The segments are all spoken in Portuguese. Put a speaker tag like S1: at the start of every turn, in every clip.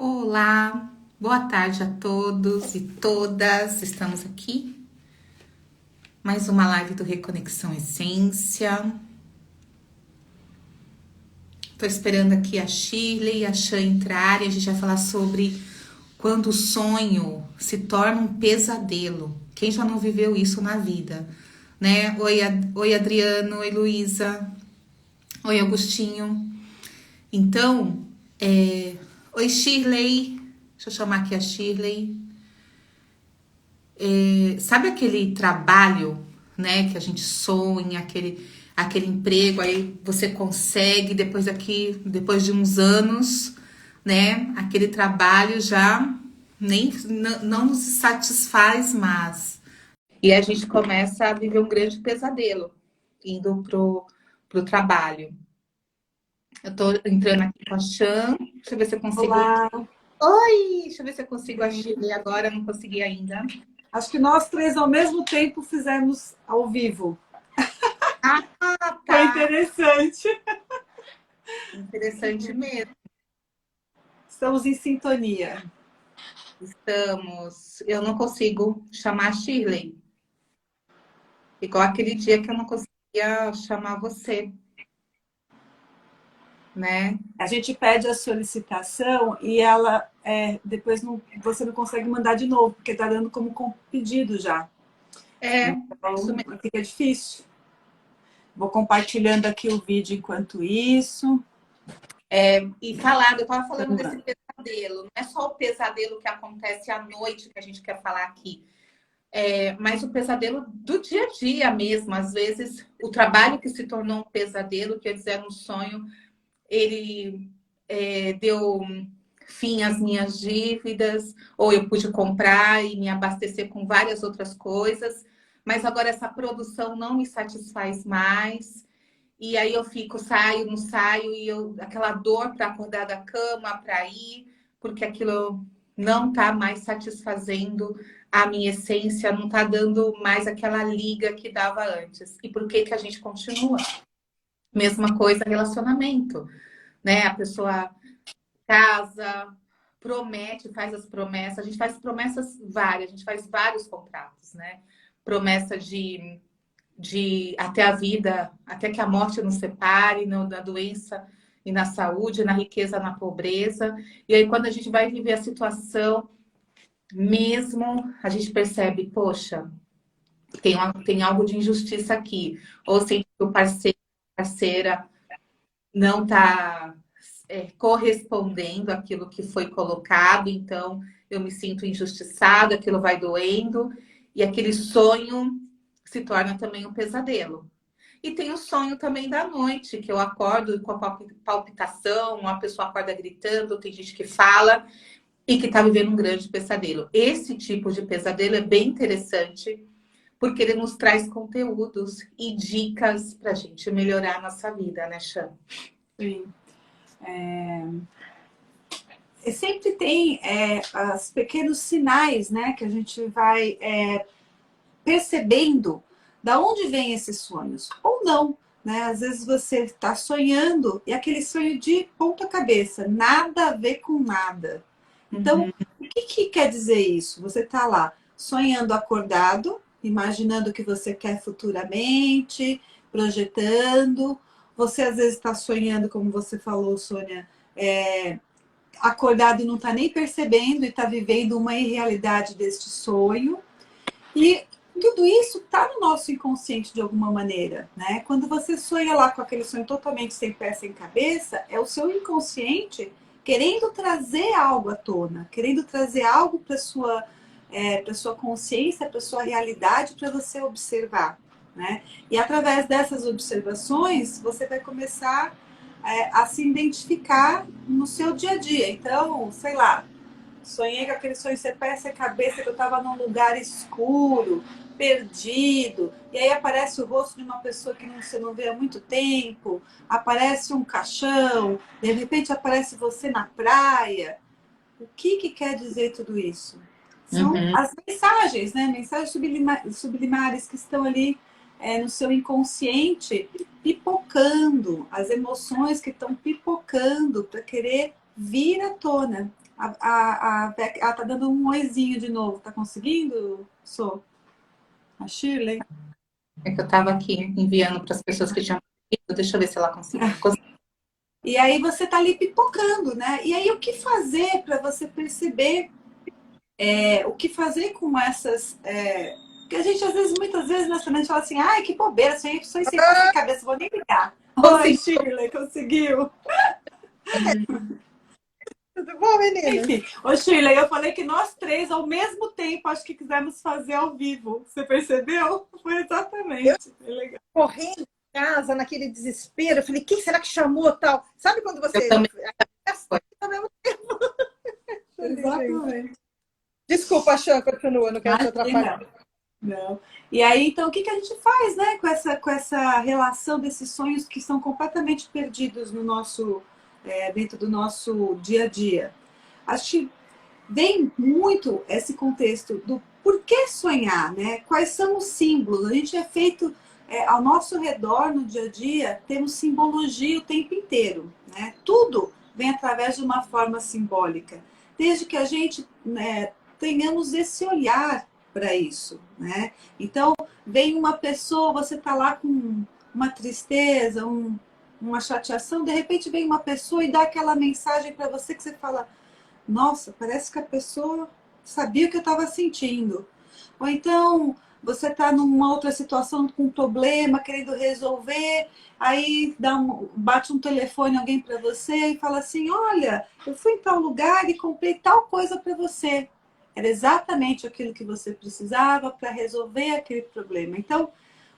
S1: Olá, boa tarde a todos e todas. Estamos aqui, mais uma live do Reconexão Essência. Estou esperando aqui a Shirley e a Chan entrarem. A gente vai falar sobre quando o sonho se torna um pesadelo. Quem já não viveu isso na vida, né? Oi Adriano, oi Luísa, oi Agostinho. Então, oi Shirley, deixa eu chamar aqui a Shirley. Sabe aquele trabalho, né, que a gente sonha, aquele emprego, aí você consegue, depois de uns anos, né, aquele trabalho já não nos satisfaz mais. E a gente começa a viver um grande pesadelo indo pro trabalho. Eu tô entrando aqui com a Chan, deixa eu ver se eu consigo.
S2: Olá.
S1: Oi, deixa eu ver se eu consigo agir agora, não consegui ainda.
S2: Acho que nós três ao mesmo tempo fizemos ao vivo.
S1: Ah,
S2: Foi
S1: tá.
S2: interessante.
S1: Interessante mesmo.
S2: Estamos em sintonia.
S1: Estamos. Eu não consigo chamar a Shirley. Igual aquele dia que eu não conseguia chamar você, né?
S2: A gente pede a solicitação e ela depois você não consegue mandar de novo, porque está dando como pedido já.
S1: Isso
S2: Então
S1: mesmo.
S2: fica difícil. Vou compartilhando aqui o vídeo enquanto isso.
S1: E falado, eu estava falando desse pesadelo. Não é só o pesadelo que acontece à noite que a gente quer falar aqui. Mas o pesadelo do dia a dia mesmo. Às vezes, o trabalho que se tornou um pesadelo, quer dizer, um sonho, ele deu fim às minhas dívidas, ou eu pude comprar e me abastecer com várias outras coisas, mas agora essa produção não me satisfaz mais. E aí eu fico, saio, não saio, e aquela dor para acordar da cama, para ir, porque aquilo não está mais satisfazendo a minha essência, não está dando mais aquela liga que dava antes. E por que que a gente continua? Mesma coisa, relacionamento, né? A pessoa casa, promete, faz as promessas. A gente faz promessas várias, a gente faz vários contratos, né? Promessa de até a vida, até que a morte nos separe, na doença e na saúde, na riqueza, na pobreza. E aí, quando a gente vai viver a situação mesmo, a gente percebe, poxa, tem algo de injustiça aqui. Ou sente que o parceiro, parceira não está correspondendo àquilo que foi colocado, então eu me sinto injustiçada, aquilo vai doendo, e aquele sonho se torna também um pesadelo. E tem o sonho também da noite, que eu acordo com a palpitação, uma pessoa acorda gritando, tem gente que fala e que está vivendo um grande pesadelo. Esse tipo de pesadelo é bem interessante, porque ele nos traz conteúdos e dicas para a gente melhorar a nossa vida, né, Chan?
S2: Sim. Sempre tem os pequenos sinais, né, que a gente vai percebendo da onde vêm esses sonhos, ou não, né? Às vezes você está sonhando e aquele sonho de ponta cabeça, nada a ver com nada. Então, o que quer dizer isso? Você está lá sonhando acordado, imaginando o que você quer futuramente, projetando. Você às vezes está sonhando, como você falou, Sônia, acordado e não está nem percebendo e está vivendo uma irrealidade deste sonho. E tudo isso está no nosso inconsciente de alguma maneira, né? Quando você sonha lá com aquele sonho totalmente sem pé, sem cabeça, é o seu inconsciente querendo trazer algo à tona, querendo trazer algo para sua consciência, para sua realidade, para você observar, né? E através dessas observações, você vai começar a se identificar no seu dia a dia. Então, sei lá, sonhei com aquele sonho sem pé, sem cabeça, que eu estava num lugar escuro, perdido, e aí aparece o rosto de uma pessoa que você não vê há muito tempo, aparece um caixão, de repente aparece você na praia. O que quer dizer tudo isso? São
S1: Uhum.
S2: as mensagens, né? Mensagens sublimares que estão ali no seu inconsciente, pipocando, as emoções que estão pipocando para querer vir à tona. Ela tá dando um oizinho de novo. Tá conseguindo, Sô? A Shirley?
S1: É que eu estava aqui enviando para as pessoas que tinham conseguido. Deixa eu ver se ela conseguiu.
S2: E aí você tá ali pipocando, né? E aí o que fazer para você perceber o que fazer com essas. Porque a gente, às vezes, muitas vezes, nessa mente fala assim, ai, que bobeira, sou sem pé sem cabeça, vou nem ligar. Oi,
S1: Consegui.
S2: Shirley, conseguiu.
S3: Tudo bom, meninas?
S2: Enfim, ô Shirley, eu falei que nós três, ao mesmo tempo, acho que quisemos fazer ao vivo. Você percebeu? Foi
S3: Eu
S2: exatamente. Foi legal.
S3: correndo em casa, naquele desespero, eu falei, quem será que chamou tal? Sabe quando
S1: Eu
S3: você...
S1: também.
S3: Ao mesmo tempo.
S2: Exatamente.
S3: Desculpa, Chan, continua, não quero te atrapalhar.
S2: Imagina. Não. E aí, então, o que a gente faz, né, com essa relação desses sonhos que são completamente perdidos no nosso, dentro do nosso dia a dia? Acho que vem muito esse contexto do porquê sonhar, né? Quais são os símbolos? A gente é feito ao nosso redor no dia a dia, temos simbologia o tempo inteiro, né? Tudo vem através de uma forma simbólica, desde que a gente, né, tenhamos esse olhar para isso, né? Então, vem uma pessoa, você está lá com uma tristeza, uma chateação, de repente vem uma pessoa e dá aquela mensagem para você que você fala, nossa, parece que a pessoa sabia o que eu estava sentindo. Ou então, você está numa outra situação com um problema, querendo resolver, aí bate um telefone alguém para você e fala assim, olha, eu fui em tal lugar e comprei tal coisa para você. Era exatamente aquilo que você precisava para resolver aquele problema. Então,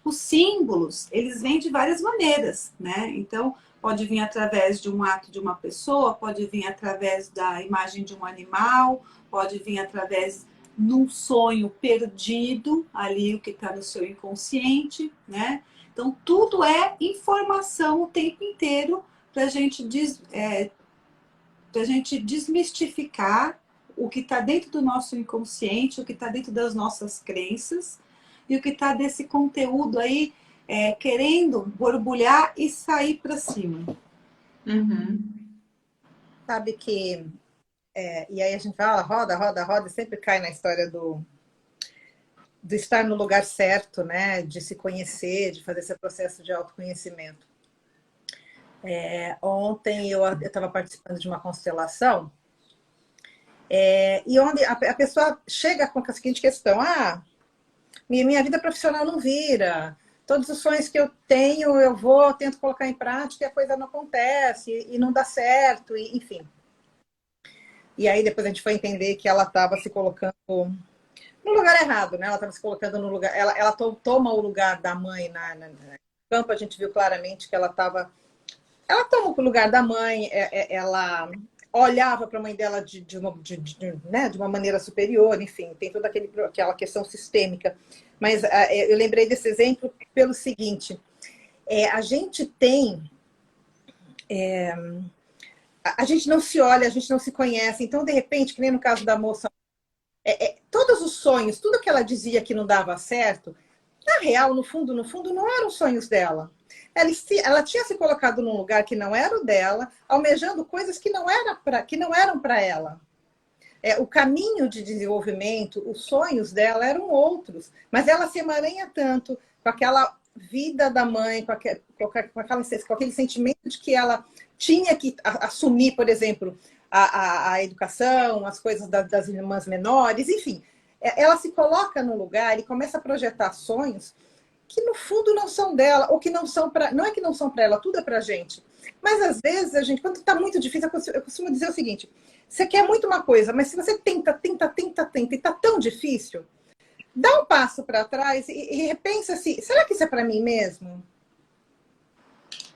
S2: os símbolos, eles vêm de várias maneiras, né? Então, pode vir através de um ato de uma pessoa, pode vir através da imagem de um animal, pode vir através num sonho perdido, ali o que está no seu inconsciente, né? Então, tudo é informação o tempo inteiro para a gente desmistificar o que está dentro do nosso inconsciente, o que está dentro das nossas crenças e o que está desse conteúdo aí querendo borbulhar e sair para cima.
S1: Uhum.
S3: Sabe que... e aí a gente fala, roda, roda, roda, e sempre cai na história do estar no lugar certo, né? De se conhecer, de fazer esse processo de autoconhecimento. Ontem eu estava participando de uma constelação e onde a pessoa chega com a seguinte questão, minha vida profissional não vira, todos os sonhos que eu tenho eu tento colocar em prática e a coisa não acontece e não dá certo, enfim. E aí depois a gente foi entender que ela estava se colocando no lugar errado, né? Ela estava se colocando no lugar... Ela toma o lugar da mãe no campo, a gente viu claramente que ela toma o lugar da mãe, ela olhava para a mãe dela de uma maneira superior, enfim, tem toda aquela questão sistêmica. Mas eu lembrei desse exemplo pelo seguinte, a gente tem... a gente não se olha, a gente não se conhece, então, de repente, que nem no caso da moça, todos os sonhos, tudo que ela dizia que não dava certo, na real, no fundo, não eram sonhos dela. Ela tinha se colocado num lugar que não era o dela, almejando coisas que não eram para ela. O caminho de desenvolvimento, os sonhos dela eram outros, mas ela se emaranha tanto com aquela vida da mãe, com aquele sentimento de que ela tinha que assumir, por exemplo, a educação, as coisas das irmãs menores, enfim. Ela se coloca no lugar e começa a projetar sonhos que no fundo não são dela, ou que não são para... Não é que não são para ela, tudo é para a gente. Mas às vezes, a gente, quando está muito difícil, eu costumo dizer o seguinte, você quer muito uma coisa, mas se você tenta, e está tão difícil, dá um passo para trás e repensa assim, será que isso é para mim mesmo?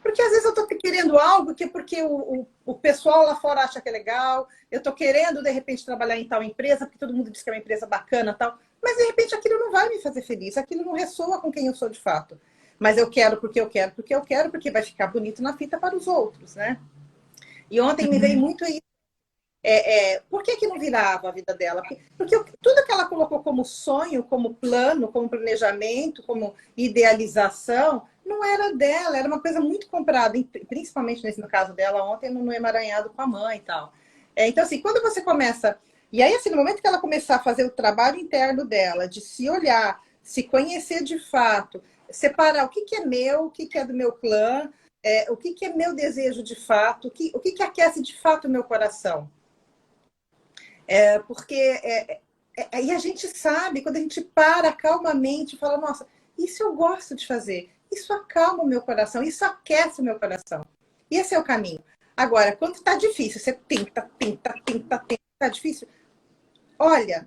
S3: Porque às vezes eu estou querendo algo que porque o pessoal lá fora acha que é legal, eu estou querendo, de repente, trabalhar em tal empresa, porque todo mundo diz que é uma empresa bacana e tal, mas de repente aquilo não vai me fazer feliz, aquilo não ressoa com quem eu sou de fato. Mas eu quero porque eu quero, porque vai ficar bonito na fita para os outros, né? E ontem me veio muito isso. Por que não virava a vida dela? Porque tudo que ela colocou como sonho, como plano, como planejamento, como idealização, não era dela, era uma coisa muito comprada, principalmente no caso dela ontem, no emaranhado com a mãe e tal. Então, assim, quando você começa... E aí, assim, no momento que ela começar a fazer o trabalho interno dela, de se olhar, se conhecer de fato, separar o que é meu, o que é do meu clã, o que é meu desejo de fato, o que aquece de fato o meu coração. Porque e a gente sabe, quando a gente para calmamente e fala, nossa, isso eu gosto de fazer, isso acalma o meu coração, isso aquece o meu coração. E esse é o caminho. Agora, quando está difícil, você tenta, está difícil, olha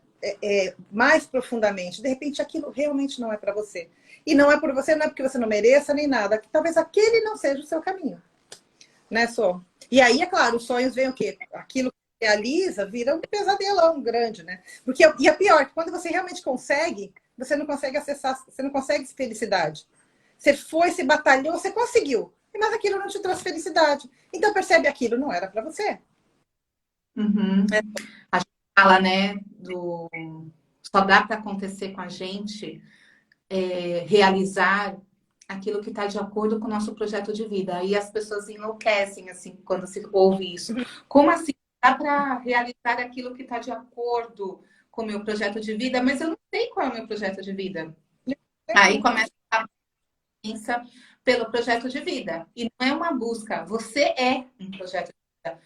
S3: mais profundamente, de repente aquilo realmente não é para você. E não é por você, não é porque você não mereça nem nada, que talvez aquele não seja o seu caminho. Né, Só? E aí, é claro, os sonhos vêm o quê? Aquilo que realiza vira um pesadelão grande, né? E é pior, que quando você realmente consegue, você não consegue acessar, você não consegue felicidade. Você foi, se batalhou, você conseguiu. Mas aquilo não te trouxe felicidade. Então percebe, aquilo não era para você.
S1: Uhum. A gente fala, né, só dá para acontecer com a gente realizar aquilo que está de acordo com o nosso projeto de vida. Aí as pessoas enlouquecem, assim, quando se ouve isso. Como assim? Dá para realizar aquilo que está de acordo com o meu projeto de vida, mas eu não sei qual é o meu projeto de vida. Aí começa a pensar pelo projeto de vida. E não é uma busca. Você é um projeto de vida.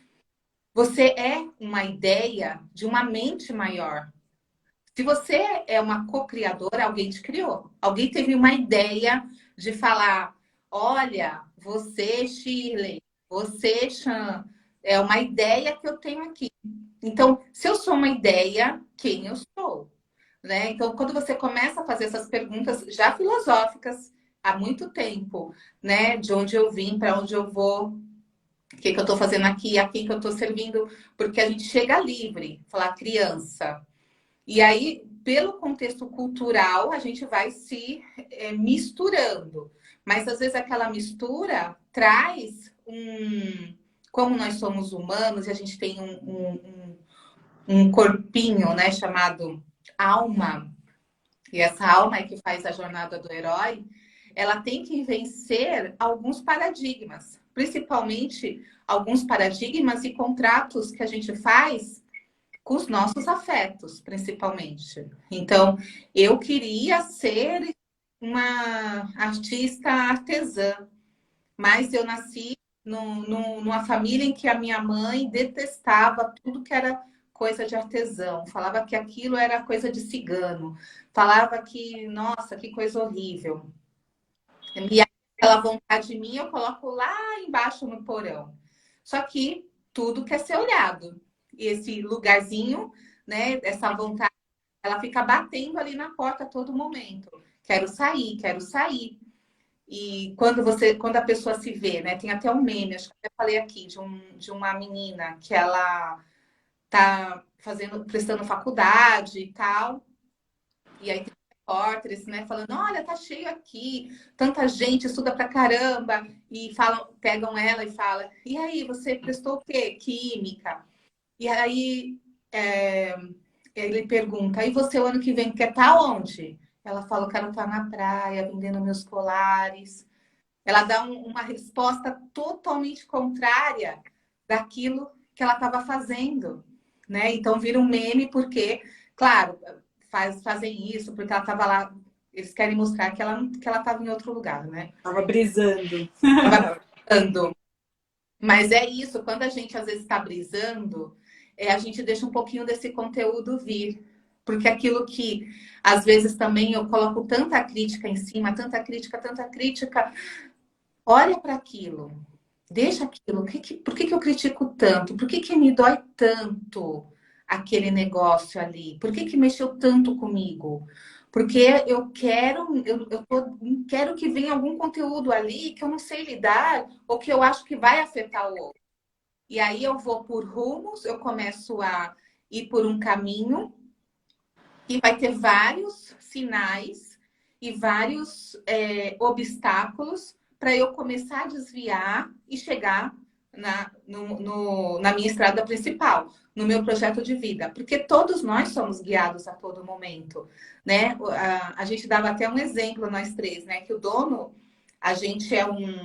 S1: Você é uma ideia de uma mente maior. Se você é uma co-criadora, alguém te criou. Alguém teve uma ideia de falar: olha, você, Shirley, você, Chan, é uma ideia que eu tenho aqui. Então, se eu sou uma ideia, quem eu sou? Né? Então, quando você começa a fazer essas perguntas já filosóficas há muito tempo, né? De onde eu vim, para onde eu vou, o que eu estou fazendo aqui, a quem que eu estou servindo, porque a gente chega livre, falar criança. E aí, pelo contexto cultural, a gente vai se misturando. Mas às vezes aquela mistura traz como nós somos humanos e a gente tem um corpinho, né, chamado alma, e essa alma é que faz a jornada do herói, ela tem que vencer alguns paradigmas, principalmente alguns paradigmas e contratos que a gente faz com os nossos afetos, principalmente. Então, eu queria ser uma artista artesã, mas eu nasci numa família em que a minha mãe detestava tudo que era coisa de artesão, falava que aquilo era coisa de cigano, falava que, nossa, que coisa horrível. E aquela vontade minha eu coloco lá embaixo no porão. Só que tudo quer ser olhado. E esse lugarzinho, né, essa vontade, ela fica batendo ali na porta a todo momento. Quero sair, quero sair. E quando a pessoa se vê, né, tem até um meme, acho que eu até falei aqui, de uma menina que ela tá prestando faculdade e tal. E aí tem repórteres, né, falando, olha, tá cheio aqui, tanta gente estuda pra caramba, e pegam ela e falam, e aí, você prestou o quê? Química. E aí ele pergunta, e você o ano que vem quer estar onde? Ela fala, eu quero estar na praia, vendendo meus colares. Ela dá uma resposta totalmente contrária daquilo que ela estava fazendo, né? Então vira um meme porque, claro, fazem isso porque ela estava lá. Eles querem mostrar que ela estava em outro lugar, né?
S2: Tava brisando.
S1: Tava brisando. Mas é isso, quando a gente às vezes está brisando, a gente deixa um pouquinho desse conteúdo vir. Porque aquilo que às vezes também eu coloco tanta crítica em cima, tanta crítica, olha para aquilo, deixa aquilo. Por que eu critico tanto? Por que me dói tanto aquele negócio ali? Por que mexeu tanto comigo? Porque eu quero que venha algum conteúdo ali que eu não sei lidar ou que eu acho que vai afetar o outro. E aí eu vou por rumos, eu começo a ir por um caminho e vai ter vários sinais e vários obstáculos para eu começar a desviar e chegar na minha estrada principal, no meu projeto de vida. Porque todos nós somos guiados a todo momento, né? A gente dava até um exemplo, nós três, né? Que o dono,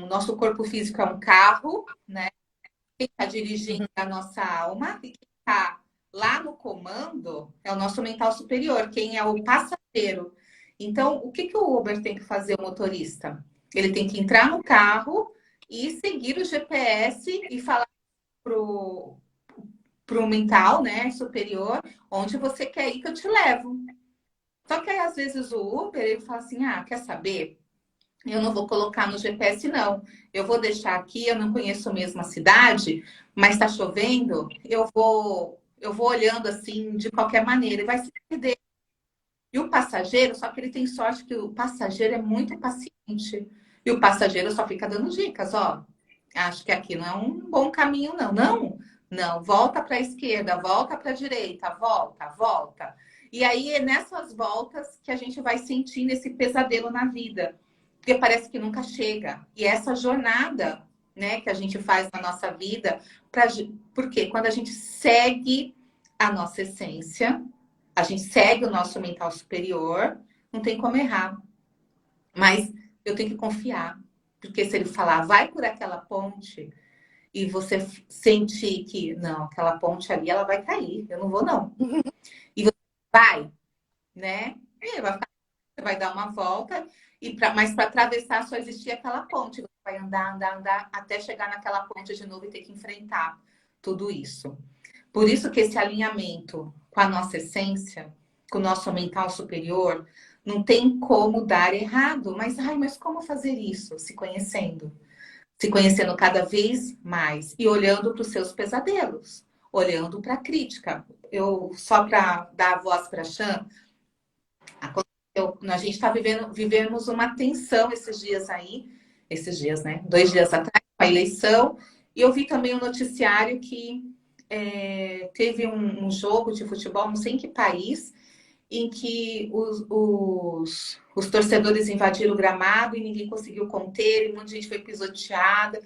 S1: nosso corpo físico é um carro, né? Quem está dirigindo a nossa alma e quem está lá no comando é o nosso mental superior, quem é o passageiro. Então, o que o Uber tem que fazer, o motorista? Ele tem que entrar no carro e seguir o GPS e falar pro mental, né, superior, onde você quer ir que eu te levo. Só que aí, às vezes, o Uber, ele fala assim, quer saber? Eu não vou colocar no GPS, não. Eu vou deixar aqui, eu não conheço mesmo a cidade, mas está chovendo, eu vou olhando assim, de qualquer maneira, e vai se perder. E o passageiro, só que ele tem sorte que o passageiro é muito paciente. E o passageiro só fica dando dicas, ó. Acho que aqui não é um bom caminho, não. Não, não. Volta para a esquerda, volta para a direita, volta, volta. E aí é nessas voltas que a gente vai sentindo esse pesadelo na vida. Porque parece que nunca chega. E essa jornada, né, que a gente faz na nossa vida, porque quando a gente segue a nossa essência, a gente segue o nosso mental superior, não tem como errar. Mas eu tenho que confiar. Porque se ele falar, vai por aquela ponte, e você sentir que, não, aquela ponte ali, ela vai cair, eu não vou, não. E você vai, né? Você vai dar uma volta, mas para atravessar só existia aquela ponte. Você vai andar, andar, andar, até chegar naquela ponte de novo e ter que enfrentar tudo isso. Por isso que esse alinhamento com a nossa essência, com o nosso mental superior, não tem como dar errado. Mas como fazer isso? Se conhecendo. Se conhecendo cada vez mais e olhando para os seus pesadelos, olhando para a crítica. Só para dar a voz para a Chan, a gente está vivemos uma tensão esses dias, né? 2 dias atrás, com a eleição, e eu vi também um noticiário que teve um jogo de futebol, não sei em que país, em que os torcedores invadiram o gramado e ninguém conseguiu conter, e muita gente foi pisoteada,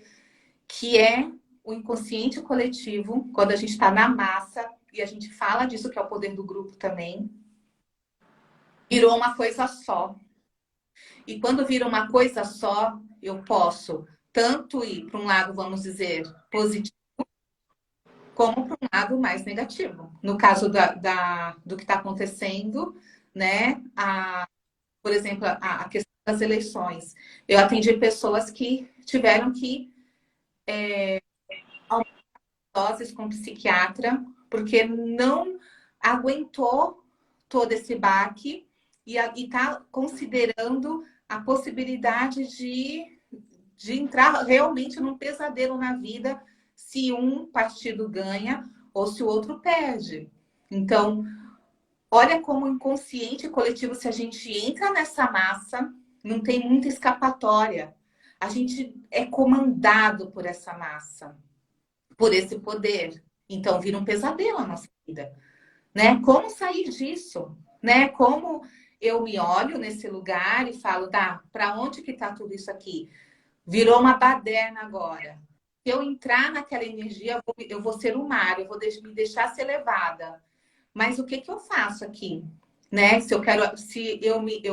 S1: que é o inconsciente coletivo, quando a gente está na massa, e a gente fala disso, que é o poder do grupo também, virou uma coisa só. E quando vira uma coisa só, eu posso tanto ir para um lado, vamos dizer, positivo, como para um lado mais negativo. No caso do que está acontecendo, né? Por exemplo, a questão das eleições. Eu atendi pessoas que tiveram que aumentar doses com psiquiatra, porque não aguentou todo esse baque e está considerando a possibilidade de entrar realmente num pesadelo na vida se um partido ganha ou se o outro perde. Então, olha como inconsciente coletivo, se a gente entra nessa massa, não tem muita escapatória. A gente é comandado por essa massa, por esse poder. Então, vira um pesadelo a nossa vida, né? Como sair disso, né? Como eu me olho nesse lugar e falo, tá, para onde que tá tudo isso aqui? Virou uma baderna agora. Se eu entrar naquela energia, eu vou ser o mar, eu vou me deixar ser levada. Mas o que que eu faço aqui? Né? Se eu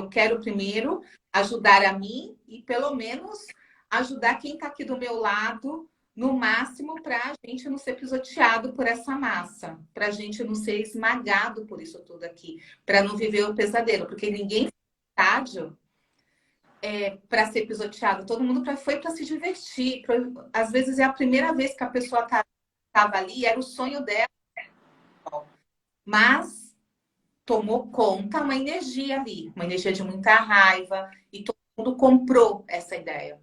S1: quero primeiro ajudar a mim e pelo menos ajudar quem está aqui do meu lado, no máximo, para a gente não ser pisoteado por essa massa, para a gente não ser esmagado por isso tudo aqui, para não viver o pesadelo, porque ninguém estádio para ser pisoteado, todo mundo foi para se divertir. Às vezes é a primeira vez que a pessoa estava ali, era o sonho dela, mas tomou conta uma energia ali, uma energia de muita raiva, e todo mundo comprou essa ideia.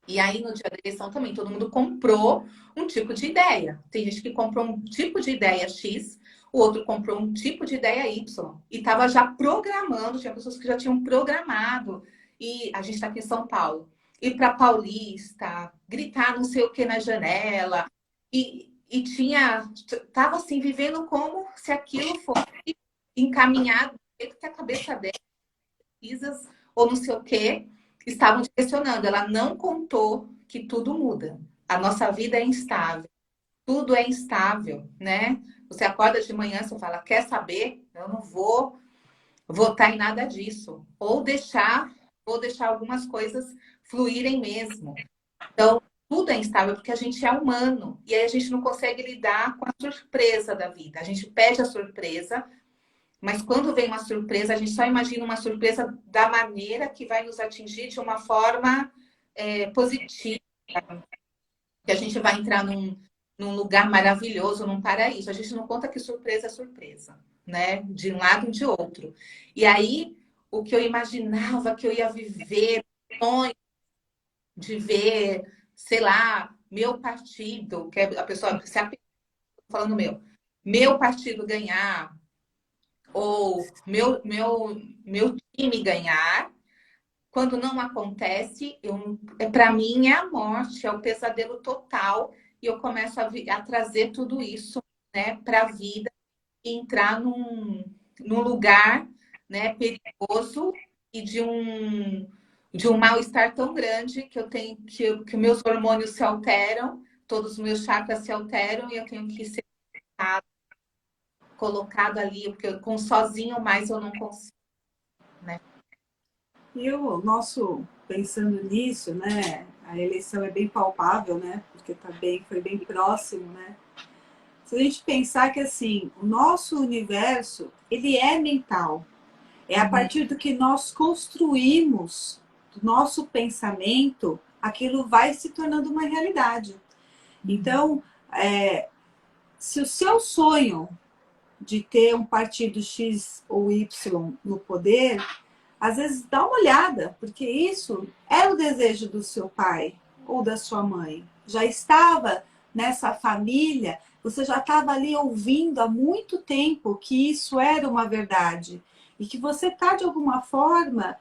S1: E aí, no dia da eleição também, todo mundo comprou um tipo de ideia. Tem gente que comprou um tipo de ideia X, o outro comprou um tipo de ideia Y. E estava já programando, tinha pessoas que já tinham programado. E a gente está aqui em São Paulo. Ir para Paulista, gritar não sei o que na janela. E estava assim, vivendo como se aquilo fosse encaminhado do jeito que a cabeça dela, pesquisas ou não sei o quê, estavam direcionando. Ela não contou que tudo muda. A nossa vida é instável. Tudo é instável, né? Você acorda de manhã, você fala, quer saber? Eu não vou votar em nada disso. Vou deixar algumas coisas fluírem mesmo. Então, tudo é instável porque a gente é humano. E aí a gente não consegue lidar com a surpresa da vida. A gente pede a surpresa, mas quando vem uma surpresa, a gente só imagina uma surpresa da maneira que vai nos atingir de uma forma positiva. Que a gente vai entrar num lugar maravilhoso, num paraíso. A gente não conta que surpresa é surpresa, né? De um lado e de outro. E aí, o que eu imaginava que eu ia viver, sonho de ver, sei lá, meu partido, que é a pessoa, se a pessoa falando meu partido ganhar, ou meu time ganhar, quando não acontece, para mim é a morte, é o pesadelo total, e eu começo a trazer tudo isso, né, para a vida e entrar num lugar, né, perigoso e de um mal-estar tão grande que eu tenho que meus hormônios se alteram, todos os meus chakras se alteram e eu tenho que ser colocado ali, porque com sozinho mais eu não consigo, né?
S2: E o nosso, pensando nisso, né, a eleição é bem palpável, né, porque foi bem próximo, né. Se a gente pensar que, assim, o nosso universo, ele é mental. É a partir do que nós construímos, do nosso pensamento, aquilo vai se tornando uma realidade. Então, se o seu sonho de ter um partido X ou Y no poder, às vezes dá uma olhada, porque isso era o desejo do seu pai ou da sua mãe. Já estava nessa família, você já estava ali ouvindo há muito tempo que isso era uma verdade. E que você está, de alguma forma,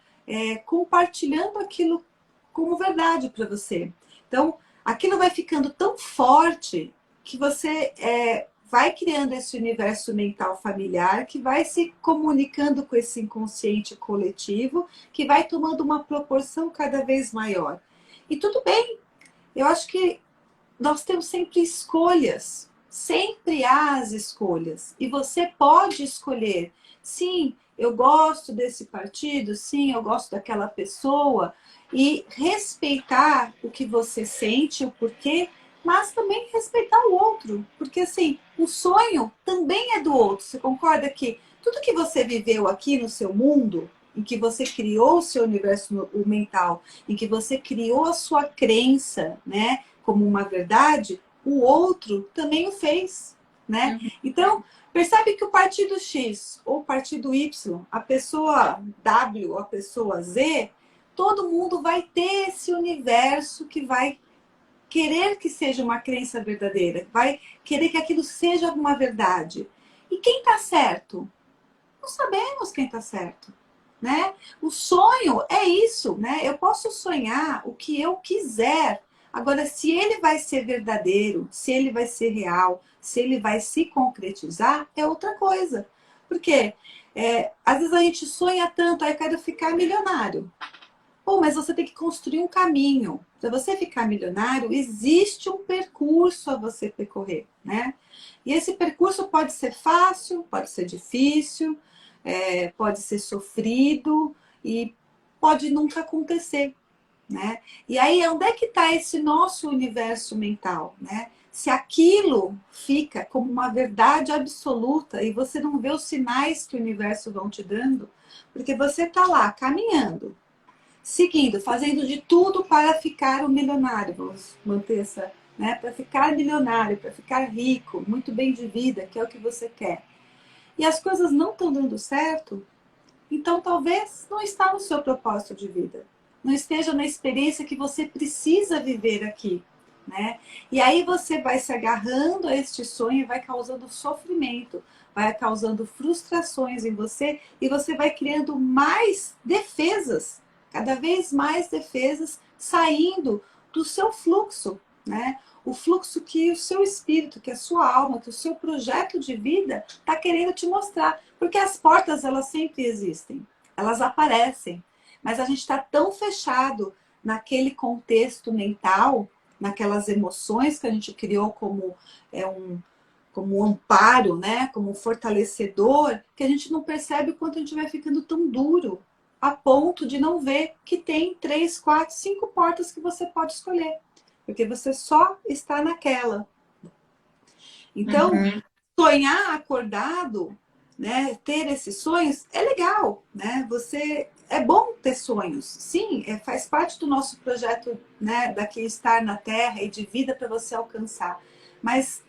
S2: compartilhando aquilo como verdade para você. Então, aquilo vai ficando tão forte que você vai criando esse universo mental familiar que vai se comunicando com esse inconsciente coletivo, que vai tomando uma proporção cada vez maior. E tudo bem, eu acho que nós temos sempre escolhas, sempre há as escolhas. E você pode escolher, sim, eu gosto desse partido, sim, eu gosto daquela pessoa, e respeitar o que você sente, o porquê, mas também respeitar o outro, porque assim, o sonho também é do outro. Você concorda que tudo que você viveu aqui no seu mundo, em que você criou o seu universo mental, em que você criou a sua crença, né, como uma verdade, o outro também o fez, né? Então, percebe que o partido X ou o partido Y, a pessoa W ou a pessoa Z, todo mundo vai ter esse universo que vai querer que seja uma crença verdadeira, vai querer que aquilo seja uma verdade. E quem está certo? Não sabemos quem está certo, né? O sonho é isso, né? Eu posso sonhar o que eu quiser. Agora, se ele vai ser verdadeiro, se ele vai ser real, se ele vai se concretizar, é outra coisa. Porque às vezes a gente sonha tanto, aí eu quero ficar milionário. Pô, mas você tem que construir um caminho. Para você ficar milionário, existe um percurso a você percorrer, né? E esse percurso pode ser fácil, pode ser difícil, pode ser sofrido e pode nunca acontecer, né? E aí, onde é que está esse nosso universo mental, né? Se aquilo fica como uma verdade absoluta e você não vê os sinais que o universo vão te dando, porque você está lá caminhando, seguindo, fazendo de tudo para ficar um milionário, vamos manter essa, né? Para ficar milionário, para ficar rico, muito bem de vida, que é o que você quer. E as coisas não estão dando certo, então talvez não está no seu propósito de vida. Não esteja na experiência que você precisa viver aqui, né? E aí você vai se agarrando a este sonho e vai causando sofrimento, vai causando frustrações em você e você vai criando mais defesas, cada vez mais defesas saindo do seu fluxo, né? O fluxo que o seu espírito, que a sua alma, que o seu projeto de vida está querendo te mostrar. Porque as portas, elas sempre existem, elas aparecem. Mas a gente está tão fechado naquele contexto mental, naquelas emoções que a gente criou como um amparo, né? Como um fortalecedor, que a gente não percebe o quanto a gente vai ficando tão duro, a ponto de não ver que tem 3, 4, 5 portas que você pode escolher. porque você só está naquela. Então,
S1: Uhum.
S2: sonhar acordado, né, ter esses sonhos é legal, né? É bom ter sonhos, sim, faz parte do nosso projeto, né, daqui estar na Terra e de vida para você alcançar. Mas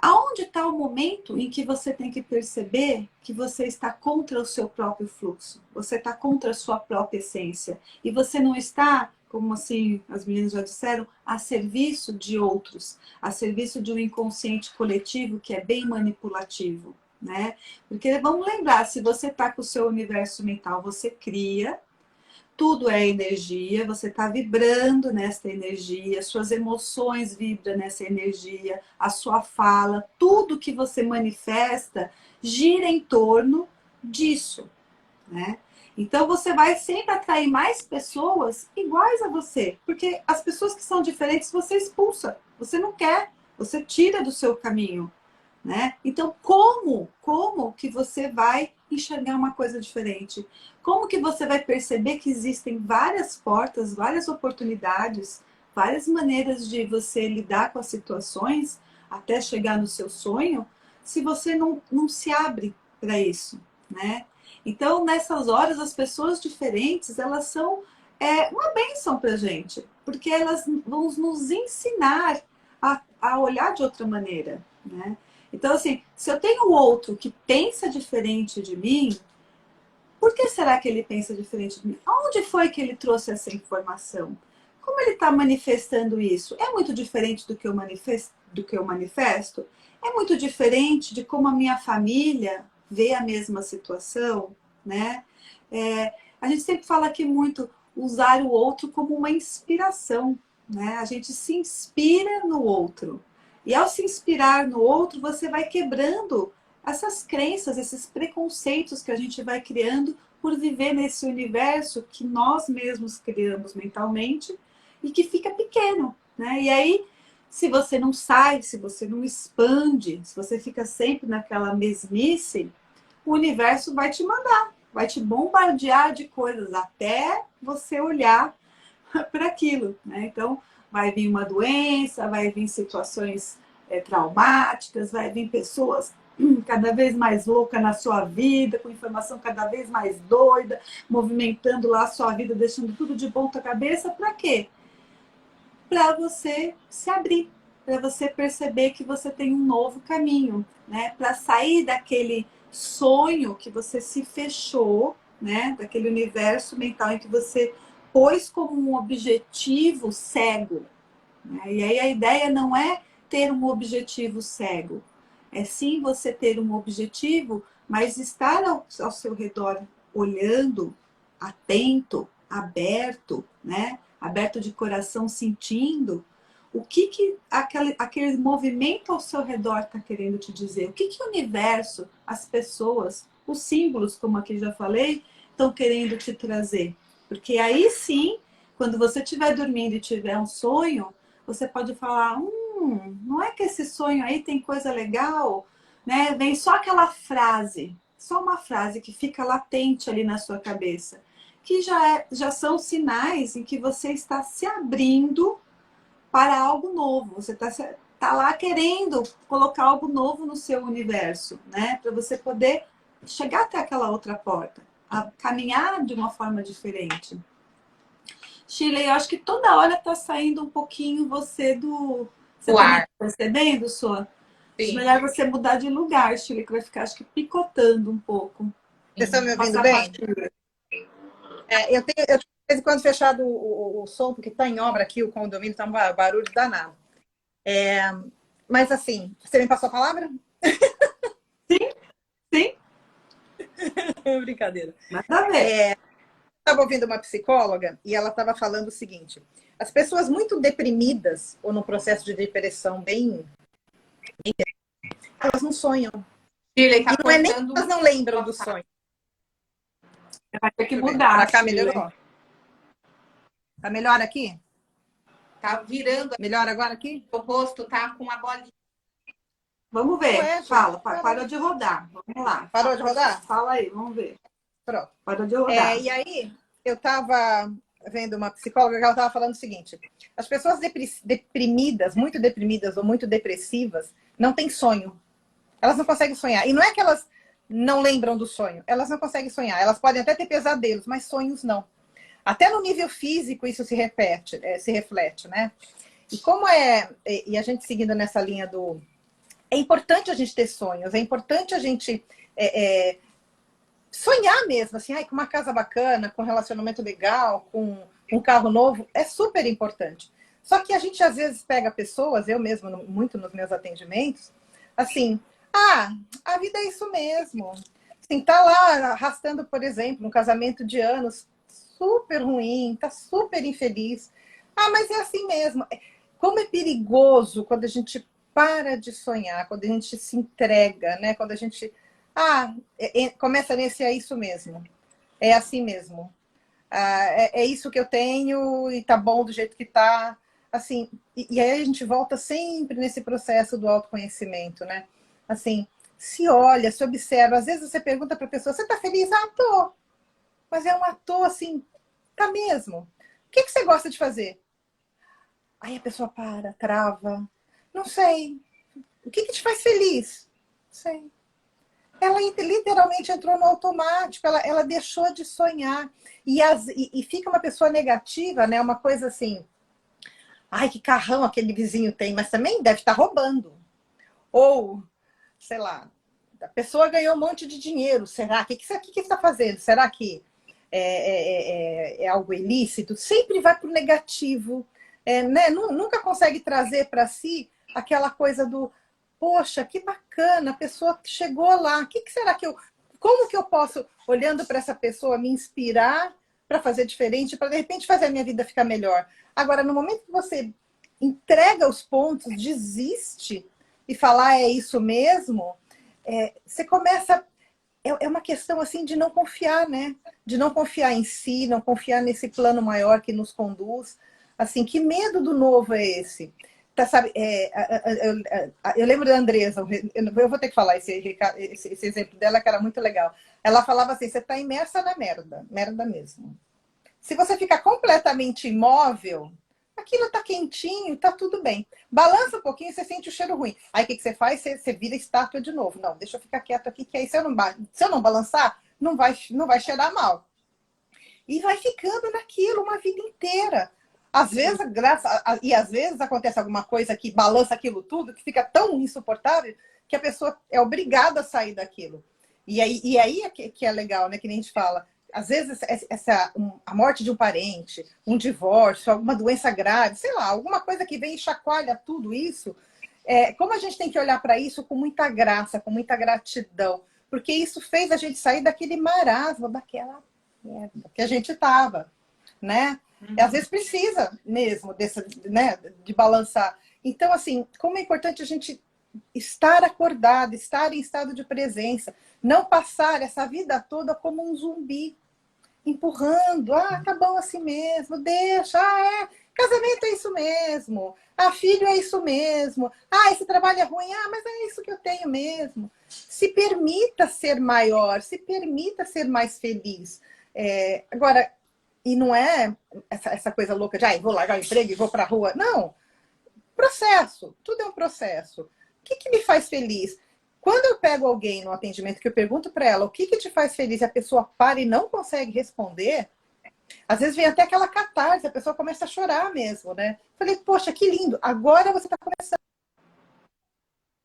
S2: aonde está o momento em que você tem que perceber que você está contra o seu próprio fluxo? Você está contra a sua própria essência. E você não está, como assim as meninas já disseram, a serviço de outros, a serviço de um inconsciente coletivo que é bem manipulativo, né? Porque vamos lembrar, se você está com o seu universo mental, você cria. Tudo é energia, você está vibrando nessa energia, suas emoções vibram nessa energia, a sua fala, tudo que você manifesta gira em torno disso, né? Então você vai sempre atrair mais pessoas iguais a você, porque as pessoas que são diferentes você expulsa, você não quer, você tira do seu caminho, né? Então, como que você vai enxergar uma coisa diferente? Como que você vai perceber que existem várias portas, várias oportunidades, várias maneiras de você lidar com as situações até chegar no seu sonho, se você não se abre para isso, né? Então, nessas horas, as pessoas diferentes, elas são uma bênção para a gente, porque elas vão nos ensinar a olhar de outra maneira, né? Então, assim, se eu tenho outro que pensa diferente de mim, por que será que ele pensa diferente de mim? Onde foi que ele trouxe essa informação? Como ele está manifestando isso? É muito diferente do que eu manifesto? É muito diferente de como a minha família vê a mesma situação, né? A gente sempre fala aqui muito usar o outro como uma inspiração, né? A gente se inspira no outro. E ao se inspirar no outro, você vai quebrando essas crenças, esses preconceitos que a gente vai criando por viver nesse universo que nós mesmos criamos mentalmente e que fica pequeno, né? E aí, se você não sai, se você não expande, se você fica sempre naquela mesmice, o universo vai te mandar, vai te bombardear de coisas até você olhar para aquilo, né? Então, vai vir uma doença, vai vir situações traumáticas, vai vir pessoas cada vez mais loucas na sua vida, com informação cada vez mais doida, movimentando lá a sua vida, deixando tudo de ponta cabeça, para quê? Para você se abrir, para você perceber que você tem um novo caminho, né? Para sair daquele sonho que você se fechou, né? Daquele universo mental em que você pôs como um objetivo cego, né? E aí a ideia não é ter um objetivo cego, é sim você ter um objetivo, mas estar ao seu redor olhando, atento, aberto, né? Aberto de coração, sentindo o que aquele movimento ao seu redor está querendo te dizer, o que o universo, as pessoas, os símbolos, como aqui já falei, estão querendo te trazer. Porque aí sim, quando você estiver dormindo e tiver um sonho, você pode falar, não é que esse sonho aí tem coisa legal, né? Vem só aquela frase, só uma frase que fica latente ali na sua cabeça, que já são sinais em que você está se abrindo para algo novo. Você tá lá querendo colocar algo novo no seu universo, né? Para você poder chegar até aquela outra porta, a caminhar de uma forma diferente. Shirley, eu acho que toda hora tá saindo um pouquinho você do... Você
S1: O
S2: também
S1: ar,
S2: tá percebendo, sua? Acho
S1: sim.
S2: melhor você mudar de lugar, Shirley, que vai ficar, acho que, picotando um pouco.
S3: Vocês estão me ouvindo
S2: Passar
S3: bem?
S2: pastilha.
S3: Eu tenho de vez em quando fechado o som, porque está em obra aqui, o condomínio está um barulho danado. Mas assim, você me passou a palavra?
S2: Sim,
S3: Brincadeira.
S2: nada a ver.
S3: Estava ouvindo uma psicóloga e ela estava falando o seguinte: as pessoas muito deprimidas ou no processo de depressão elas não sonham.
S1: Shirley, tá
S3: E não é nem que
S1: cortando
S3: elas não
S1: muito.
S3: lembram do sonho.
S2: Vai ter que
S3: Deixa eu ver.
S2: mudar,
S3: Pra cá
S2: Shirley.
S3: melhorou. Tá melhor aqui?
S1: Tá virando
S3: Melhor agora aqui?
S1: o rosto, tá com a bolinha.
S2: Vamos ver.
S3: Ué, gente,
S2: Fala, parou de rodar. Vamos lá.
S3: Parou de rodar?
S2: Fala aí, vamos ver.
S3: Pronto.
S2: Parou de rodar.
S3: E aí, eu estava vendo uma psicóloga que ela estava falando o seguinte: as pessoas deprimidas, ou muito depressivas, não têm sonho. Elas não conseguem sonhar. E não é que elas não lembram do sonho, elas não conseguem sonhar. Elas podem até ter pesadelos, mas sonhos não. Até no nível físico isso se repete, se reflete, né? E como e a gente seguindo nessa linha do... É importante a gente ter sonhos, é importante a gente sonhar mesmo, assim, com uma casa bacana, com um relacionamento legal, com um carro novo, é super importante. Só que a gente às vezes pega pessoas, eu mesmo, muito nos meus atendimentos, assim, a vida é isso mesmo. Assim, tá lá arrastando, por exemplo, um casamento de anos super ruim, tá super infeliz. Mas é assim mesmo. Como é perigoso quando a gente para de sonhar, quando a gente se entrega, né? Quando a gente começa nesse é isso mesmo. É assim mesmo. É isso que eu tenho e tá bom do jeito que tá. Assim, e aí a gente volta sempre nesse processo do autoconhecimento, né? Assim, se olha, se observa. Às vezes você pergunta para a pessoa, você tá feliz? Tô. Mas é um ator assim, tá mesmo. O que você gosta de fazer? Aí a pessoa trava. Não sei. O que te faz feliz? Não sei. Ela literalmente entrou no automático, ela deixou de sonhar. E fica uma pessoa negativa, né? Uma coisa assim, que carrão aquele vizinho tem, mas também deve estar roubando. Ou, sei lá, a pessoa ganhou um monte de dinheiro, será? O que você está fazendo? Será que é algo ilícito? Sempre vai para o negativo. Né? Nunca consegue trazer para si aquela coisa do poxa, que bacana, a pessoa chegou lá. Será que como que eu posso, olhando para essa pessoa, me inspirar para fazer diferente, para de repente fazer a minha vida ficar melhor? Agora, no momento que você entrega os pontos, desiste e falar é isso mesmo, você começa... É uma questão assim de não confiar, né? De não confiar em si, não confiar nesse plano maior que nos conduz. Assim, que medo do novo é esse? Tá, sabe, eu lembro da Andresa, eu vou ter que falar esse exemplo dela, que era muito legal. Ela falava assim, você está imersa na merda mesmo. Se você ficar completamente imóvel, aquilo está quentinho, está tudo bem. Balança um pouquinho, você sente o cheiro ruim. Aí o que você faz? Você vira estátua de novo. Não, deixa eu ficar quieto aqui, que aí se eu não balançar, não vai cheirar mal. E vai ficando naquilo uma vida inteira. Às vezes, às vezes acontece alguma coisa que balança aquilo tudo, que fica tão insuportável, que a pessoa é obrigada a sair daquilo. E aí é que é legal, né? Que nem a gente fala. Às vezes, a morte de um parente, um divórcio, alguma doença grave, sei lá, alguma coisa que vem e chacoalha tudo isso. Como a gente tem que olhar para isso com muita graça, com muita gratidão. Porque isso fez a gente sair daquele marasmo, daquela merda que a gente estava, né? E às vezes precisa mesmo né, de balançar. Então, assim, como é importante a gente estar acordado, estar em estado de presença, não passar essa vida toda como um zumbi, empurrando, tá bom assim mesmo, deixa, casamento é isso mesmo, filho é isso mesmo, esse trabalho é ruim, mas é isso que eu tenho mesmo. Se permita ser maior, se permita ser mais feliz. Agora, e não é essa coisa louca de vou largar o emprego e vou para a rua. Não. Processo. Tudo é um processo. O que me faz feliz? Quando eu pego alguém no atendimento que eu pergunto para ela o que te faz feliz e a pessoa para e não consegue responder, às vezes vem até aquela catarse, a pessoa começa a chorar mesmo, né? Falei, poxa, que lindo. Agora você está começando.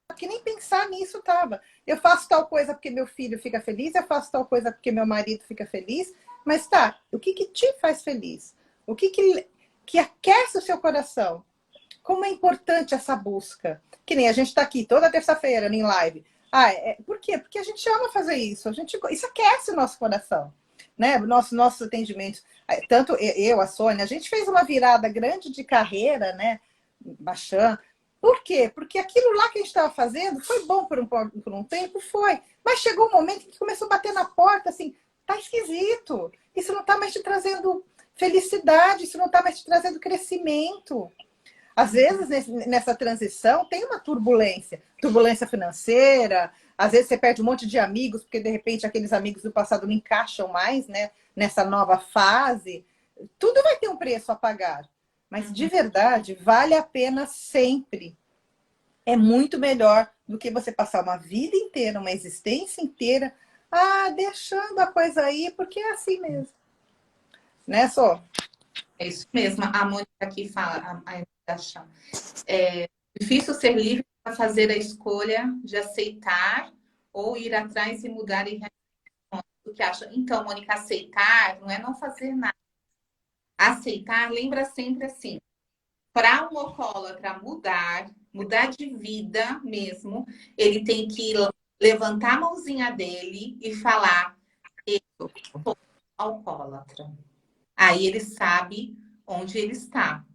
S3: Porque nem pensar nisso estava. Eu faço tal coisa porque meu filho fica feliz, eu faço tal coisa porque meu marido fica feliz. Mas o que te faz feliz? O que aquece o seu coração? Como é importante essa busca? Que nem a gente está aqui toda terça-feira em live. Por quê? Porque a gente ama fazer isso. Isso aquece o nosso coração, né? Nossos atendimentos. Tanto eu, a Sônia, a gente fez uma virada grande de carreira, né? Bachan. Por quê? Porque aquilo lá que a gente estava fazendo foi bom por um tempo, foi. Mas chegou um momento que começou a bater na porta, assim, tá esquisito. Isso não está mais te trazendo felicidade, isso não está mais te trazendo crescimento. Às vezes, nessa transição, tem uma turbulência financeira, às vezes você perde um monte de amigos, porque de repente aqueles amigos do passado não encaixam mais, né, nessa nova fase. Tudo vai ter um preço a pagar, mas de verdade vale a pena sempre. É muito melhor do que você passar uma vida inteira, uma existência inteira, deixando a coisa aí, porque é assim mesmo. Né, Só?
S1: É isso mesmo. A Mônica aqui fala, a Chá. É difícil ser livre para fazer a escolha de aceitar ou ir atrás e mudar em relação ao que acha. Então, Mônica, aceitar não é não fazer nada. Aceitar, lembra sempre assim, para um alcoólatra mudar de vida mesmo, ele tem que levantar a mãozinha dele e falar, eu sou alcoólatra. Aí ele sabe onde ele está.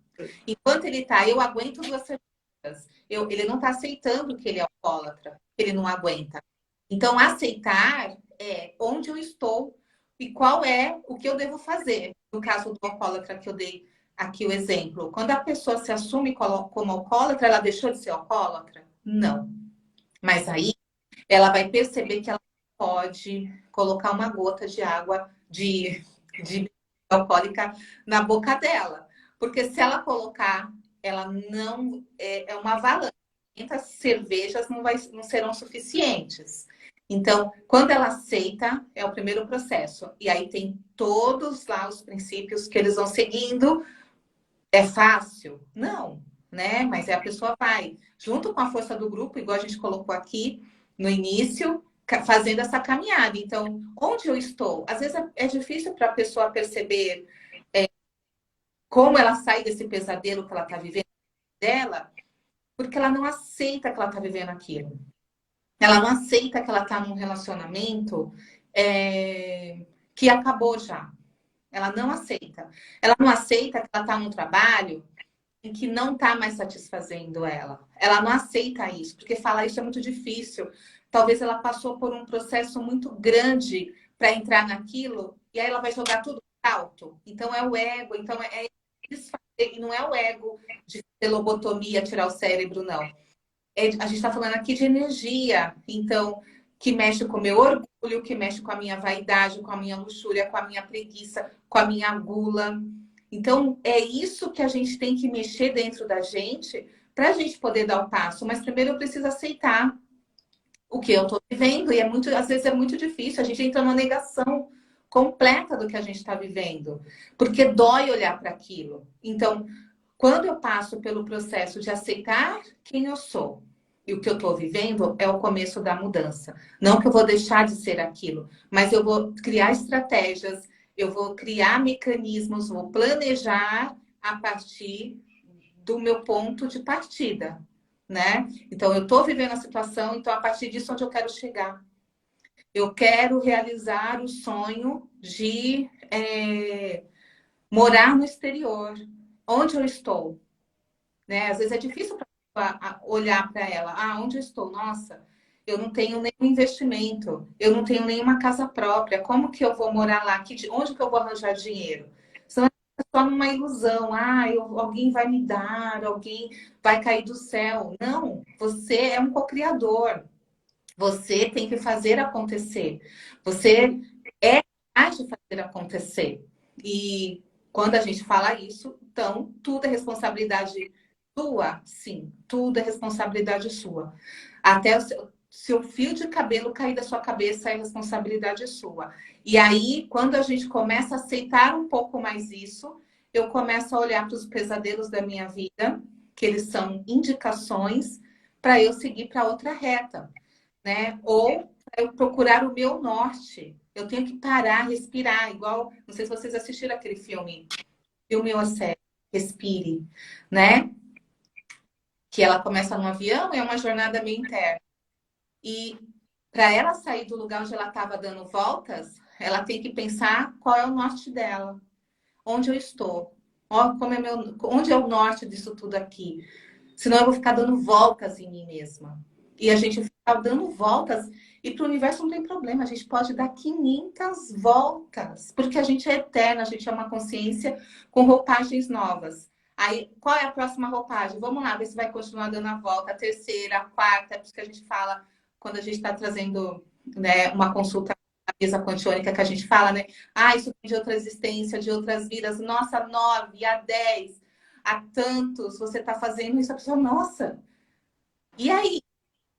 S1: Enquanto ele está, eu aguento 2 cervejas. Ele não está aceitando que ele é alcoólatra, que ele não aguenta. Então, aceitar é onde eu estou e qual é o que eu devo fazer. No caso do alcoólatra que eu dei aqui o exemplo. Quando a pessoa se assume como alcoólatra, ela deixou de ser alcoólatra? Não. Mas aí ela vai perceber que ela pode colocar uma gota de água de alcoólica na boca dela. Porque se ela colocar, ela não é uma avalanche. 500 cervejas não serão suficientes. Então, quando ela aceita, é o primeiro processo. E aí tem todos lá os princípios que eles vão seguindo. É fácil? Não, né? Mas a pessoa vai, junto com a força do grupo, igual a gente colocou aqui no início, fazendo essa caminhada. Então, onde eu estou? Às vezes é difícil para a pessoa perceber como ela sai desse pesadelo que ela está vivendo dela, porque ela não aceita que ela está vivendo aquilo. Ela não aceita que ela está num relacionamento que acabou já. Ela não aceita. Ela não aceita que ela está num trabalho em que não está mais satisfazendo ela. Ela não aceita isso, porque falar isso é muito difícil. Talvez ela passou por um processo muito grande para entrar naquilo, e aí ela vai jogar tudo alto. Então é o ego, então e não é o ego de fazer lobotomia, tirar o cérebro, não. A gente está falando aqui de energia, então, que mexe com o meu orgulho, que mexe com a minha vaidade, com a minha luxúria, com a minha preguiça, com a minha gula. Então, é isso que a gente tem que mexer dentro da gente para a gente poder dar o passo. Mas primeiro eu preciso aceitar o que eu estou vivendo, e às vezes é muito difícil. A gente entra numa negação completa do que a gente está vivendo, porque dói olhar para aquilo. Então, quando eu passo pelo processo de aceitar quem eu sou e o que eu estou vivendo, é o começo da mudança. Não que eu vou deixar de ser aquilo, mas eu vou criar estratégias, eu vou criar mecanismos, vou planejar a partir do meu ponto de partida, né? Então, eu estou vivendo a situação, então a partir disso onde eu quero chegar. Eu quero realizar o sonho de morar no exterior. Onde eu estou? Né? Às vezes é difícil para olhar para ela. Onde eu estou? Nossa, eu não tenho nenhum investimento. Eu não tenho nenhuma casa própria. Como que eu vou morar lá? Onde que eu vou arranjar dinheiro? Senão é só uma ilusão. Alguém vai me dar, alguém vai cair do céu. Não, você é um co-criador. Você tem que fazer acontecer. Você é capaz de fazer acontecer. E quando a gente fala isso, então, tudo é responsabilidade sua? Sim, tudo é responsabilidade sua. Até o seu fio de cabelo cair da sua cabeça é responsabilidade sua. E aí, quando a gente começa a aceitar um pouco mais isso, eu começo a olhar para os pesadelos da minha vida, que eles são indicações para eu seguir para outra reta, né? Ou eu procurar o meu norte. Eu tenho que parar, respirar, igual, não sei se vocês assistiram aquele filme ou série, Respire, né? Que ela começa no avião, é uma jornada meio interna. E para ela sair do lugar onde ela estava dando voltas, ela tem que pensar qual é o norte dela. Onde eu estou? Onde é o norte disso tudo aqui? Senão eu vou ficar dando voltas em mim mesma. E a gente fica dando voltas, e para o universo não tem problema, a gente pode dar 500 voltas, porque a gente é eterna, a gente é uma consciência com roupagens novas. Aí, qual é a próxima roupagem? Vamos lá, ver se vai continuar dando a volta, a terceira, a quarta, é por isso que a gente fala, quando a gente está trazendo, né, uma consulta mesa quantiônica que a gente fala, né? Ah, isso vem de outra existência, de outras vidas. Nossa, 9, a 10, a tantos, você está fazendo isso. A pessoa, nossa, e aí?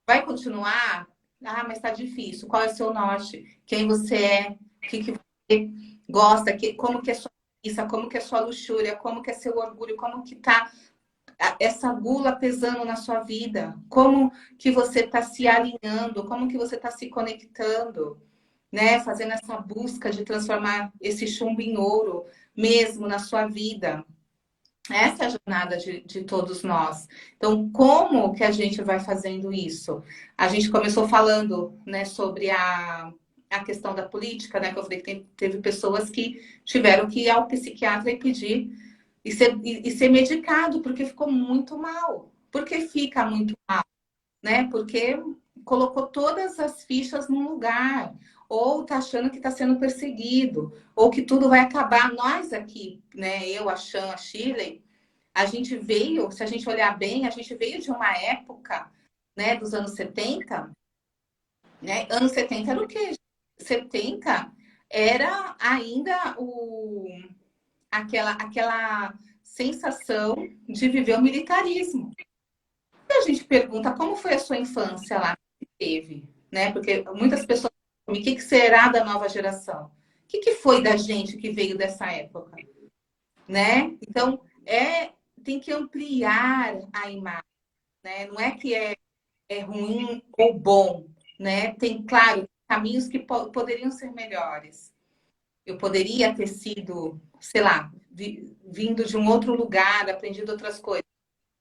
S1: Vai continuar? Ah, mas está difícil. Qual é o seu norte? Quem você é? O que você gosta? Como que é sua preguiça? Como que é sua luxúria? Como que é seu orgulho? Como que tá essa gula pesando na sua vida? Como que você está se alinhando? Como que você está se conectando? Né? Fazendo essa busca de transformar esse chumbo em ouro mesmo na sua vida. Essa é a jornada de todos nós. Então, como que a gente vai fazendo isso? A gente começou falando, né, sobre a questão da política, né? Que eu falei que teve pessoas que tiveram que ir ao psiquiatra e pedir e ser medicado, porque ficou muito mal. Por que fica muito mal? Né? Porque colocou todas as fichas num lugar, ou tá achando que está sendo perseguido, ou que tudo vai acabar. Nós aqui, né? Eu, a Chan, a Shirley, a gente veio, se a gente olhar bem, a gente veio de uma época, né, dos anos 70, né? Anos 70 era o quê? 70 era ainda aquela sensação de viver o militarismo. E a gente pergunta como foi a sua infância lá que teve, né? Porque muitas pessoas perguntam, o que será da nova geração? O que foi da gente que veio dessa época, né? Então, tem que ampliar a imagem, né? Não é que é ruim ou bom, né? Tem, claro, caminhos que poderiam ser melhores. Eu poderia ter sido, sei lá, vindo de um outro lugar, aprendido outras coisas.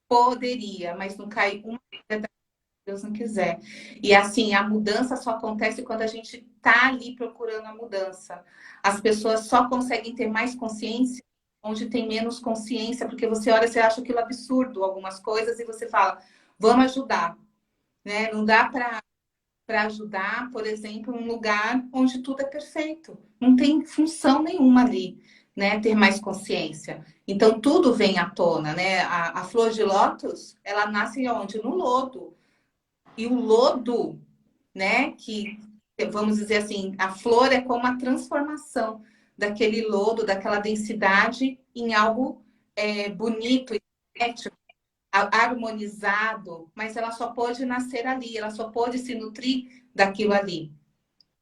S1: Poderia, mas não cai uma pedra se Deus não quiser. E assim, a mudança só acontece quando a gente está ali procurando a mudança. As pessoas só conseguem ter mais consciência onde tem menos consciência, porque você olha, você acha aquilo absurdo, algumas coisas, e você fala, vamos ajudar, né? Não dá para ajudar, por exemplo, um lugar onde tudo é perfeito. Não tem função nenhuma ali, né? Ter mais consciência. Então, tudo vem à tona, né? A flor de lótus, ela nasce onde? No lodo. E o lodo, né? Que, vamos dizer assim, a flor é como a transformação daquele lodo, daquela densidade em algo bonito, estético, harmonizado, mas ela só pode nascer ali, ela só pode se nutrir daquilo ali.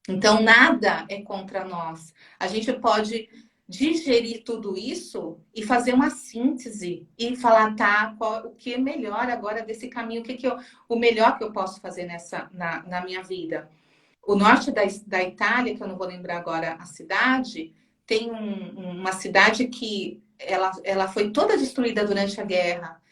S1: Então, nada é contra nós. A gente pode digerir tudo isso e fazer uma síntese e falar, tá, o que é melhor agora desse caminho, o melhor que eu posso fazer na minha vida. O norte da Itália, que eu não vou lembrar agora a cidade, tem uma cidade que ela foi toda destruída durante a guerra.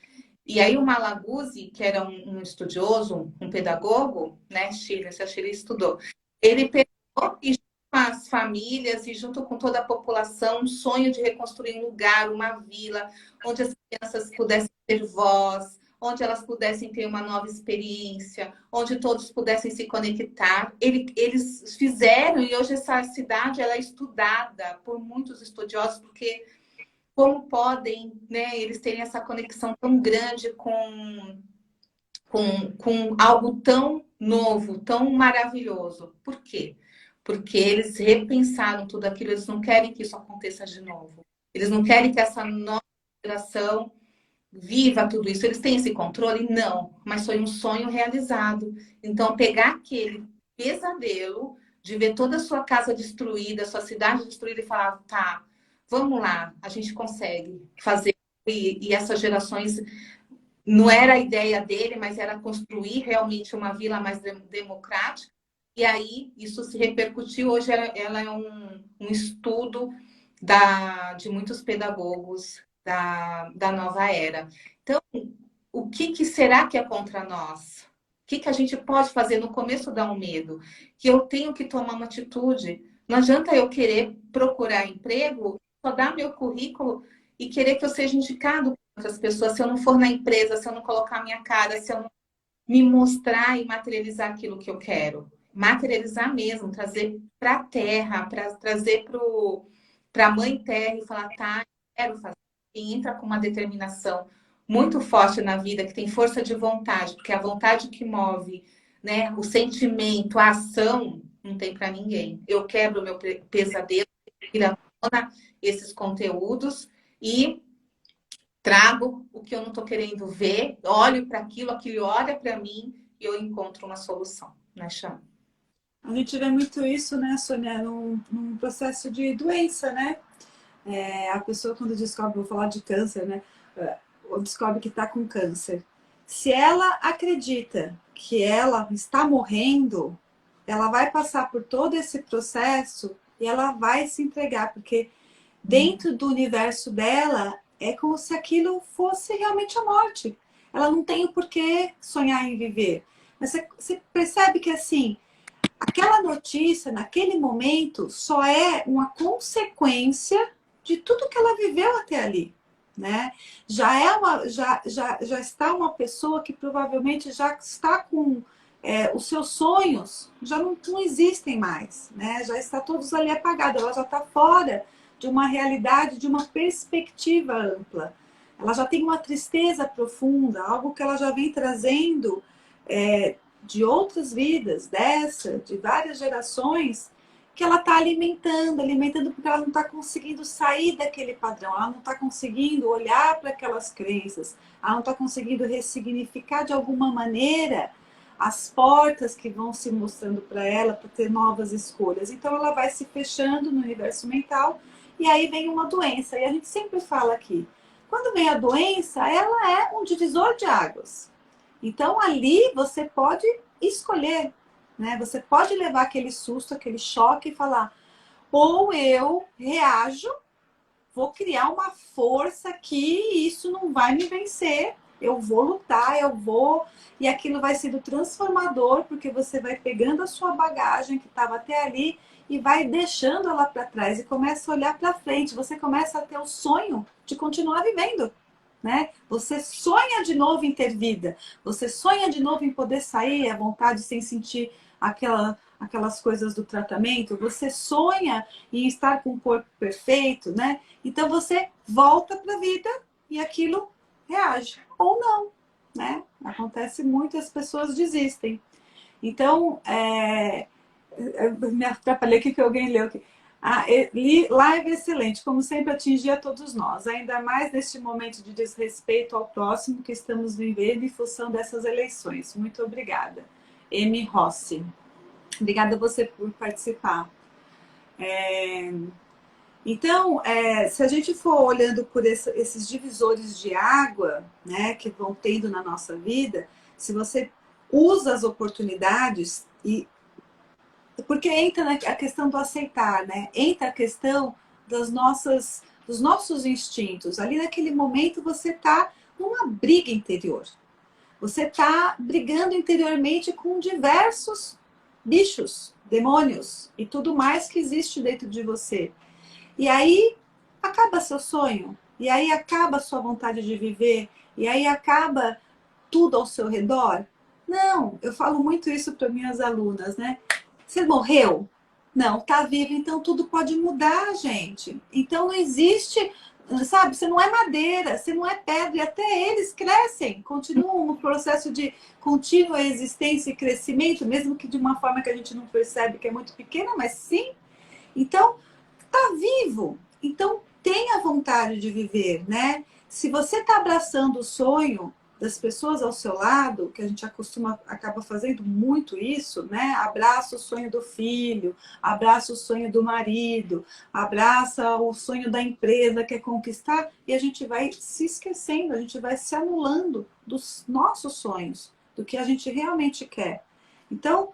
S1: E aí o Malaguzzi, que era um estudioso, um pedagogo, né, Chile, se a Chile estudou, ele pegou e junto com as famílias e junto com toda a população, um sonho de reconstruir um lugar, uma vila, onde as crianças pudessem ter voz, onde elas pudessem ter uma nova experiência, onde todos pudessem se conectar. Eles fizeram, e hoje essa cidade ela é estudada por muitos estudiosos, porque como podem, né, eles terem essa conexão tão grande com algo tão novo, tão maravilhoso. Por quê? Porque eles repensaram tudo aquilo, eles não querem que isso aconteça de novo. Eles não querem que essa nova geração viva tudo isso. Eles têm esse controle? Não, mas foi um sonho realizado. Então, pegar aquele pesadelo de ver toda a sua casa destruída, sua cidade destruída e falar, tá, vamos lá, a gente consegue fazer. E essas gerações, não era a ideia dele, mas era construir realmente uma vila mais democrática. E aí, isso se repercutiu. Hoje, ela é um estudo de muitos pedagogos da nova era. Então, o que será que é contra nós? O que a gente pode fazer? No começo dá um medo, que eu tenho que tomar uma atitude. Não adianta eu querer procurar emprego, só dar meu currículo e querer que eu seja indicado por outras pessoas, se eu não for na empresa, se eu não colocar a minha cara, se eu não me mostrar e materializar aquilo que eu quero. Materializar mesmo, trazer para a terra, trazer para a mãe terra e falar, tá, quero fazer. Quem entra com uma determinação muito forte na vida, que tem força de vontade, porque é a vontade que move, né, o sentimento, a ação, Não tem para ninguém. Eu quebro o meu pesadelo, tiro à tona esses conteúdos e trago o que eu não estou querendo ver, olho para aquilo, aquilo olha para mim e eu encontro uma solução, né, Chama?
S2: A gente vê muito isso, né, Sônia, num processo de doença, né? A pessoa quando descobre, vou falar de câncer, né? Ou descobre que está com câncer. Se ela acredita que ela está morrendo, ela vai passar por todo esse processo e ela vai se entregar, porque dentro do universo dela é como se aquilo fosse realmente a morte. Ela não tem o porquê sonhar em viver. Mas você percebe que assim, aquela notícia, naquele momento, só é uma consequência de tudo que ela viveu até ali, né? Já está uma pessoa que provavelmente já está com os seus sonhos, já não existem mais, né? Já está todos ali apagados, ela já está fora de uma realidade, de uma perspectiva ampla. Ela já tem uma tristeza profunda, algo que ela já vem trazendo de outras vidas, de várias gerações, que ela está alimentando, porque ela não está conseguindo sair daquele padrão, ela não está conseguindo olhar para aquelas crenças, ela não está conseguindo ressignificar de alguma maneira as portas que vão se mostrando para ela para ter novas escolhas. Então ela vai se fechando no universo mental e aí vem uma doença. E a gente sempre fala aqui, quando vem a doença, ela é um divisor de águas. Então ali você pode escolher, né? Você pode levar aquele susto, aquele choque e falar, ou eu reajo, vou criar uma força que isso não vai me vencer, eu vou lutar, e aquilo vai sendo transformador, porque você vai pegando a sua bagagem que estava até ali e vai deixando ela para trás e começa a olhar para frente, você começa a ter o sonho de continuar vivendo. Né? Você sonha de novo em ter vida, você sonha de novo em poder sair à vontade sem sentir aquelas coisas do tratamento, você sonha em estar com o corpo perfeito, né? Então você volta para a vida e aquilo reage, ou não, né? Acontece muito, as pessoas desistem. Então, eu me atrapalhei aqui que alguém leu aqui. Live excelente, como sempre atingir a todos nós, ainda mais neste momento de desrespeito ao próximo que estamos vivendo em função dessas eleições. Muito obrigada. M. Rossi. Obrigada a você por participar. Então, se a gente for olhando por esses divisores de água, né, que vão tendo na nossa vida, se você usa as oportunidades porque entra a questão do aceitar, né? Entra a questão dos nossos instintos. Ali naquele momento você está numa briga interior. Você está brigando interiormente com diversos bichos, demônios e tudo mais que existe dentro de você. E aí acaba seu sonho, e aí acaba a sua vontade de viver, e aí acaba tudo ao seu redor. Não, eu falo muito isso para minhas alunas, né? Você morreu? Não, tá vivo, então tudo pode mudar, gente. Então não existe, sabe? Você não é madeira, você não é pedra, e até eles crescem, continuam no processo de contínua existência e crescimento, mesmo que de uma forma que a gente não percebe, que é muito pequena, mas sim. Então, tá vivo. Então, tenha vontade de viver, né? Se você tá abraçando o sonho das pessoas ao seu lado, que a gente acaba fazendo muito isso, né? Abraça o sonho do filho, abraça o sonho do marido, abraça o sonho da empresa que é conquistar, e a gente vai se esquecendo, a gente vai se anulando dos nossos sonhos, do que a gente realmente quer. Então,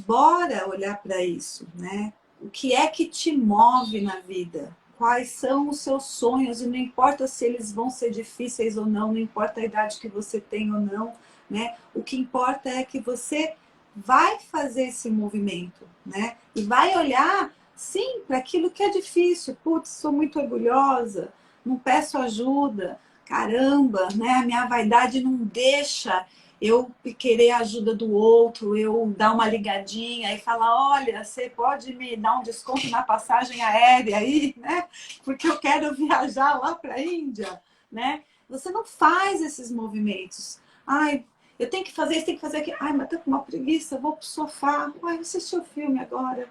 S2: bora olhar para isso, né? O que é que te move na vida? Quais são os seus sonhos? E não importa se eles vão ser difíceis ou não, não importa a idade que você tem ou não, né? O que importa é que você vai fazer esse movimento, né? E vai olhar, sim, para aquilo que é difícil. Putz, sou muito orgulhosa, não peço ajuda, caramba, né? A minha vaidade não deixa eu querer a ajuda do outro, eu dar uma ligadinha e falar, olha, você pode me dar um desconto na passagem aérea aí, né? Porque eu quero viajar lá para a Índia, né? Você não faz esses movimentos. Ai, Eu tenho que fazer isso, tenho que fazer aquilo. Ai, mas tô com uma preguiça, vou pro sofá. Ai, vou assistir o filme agora.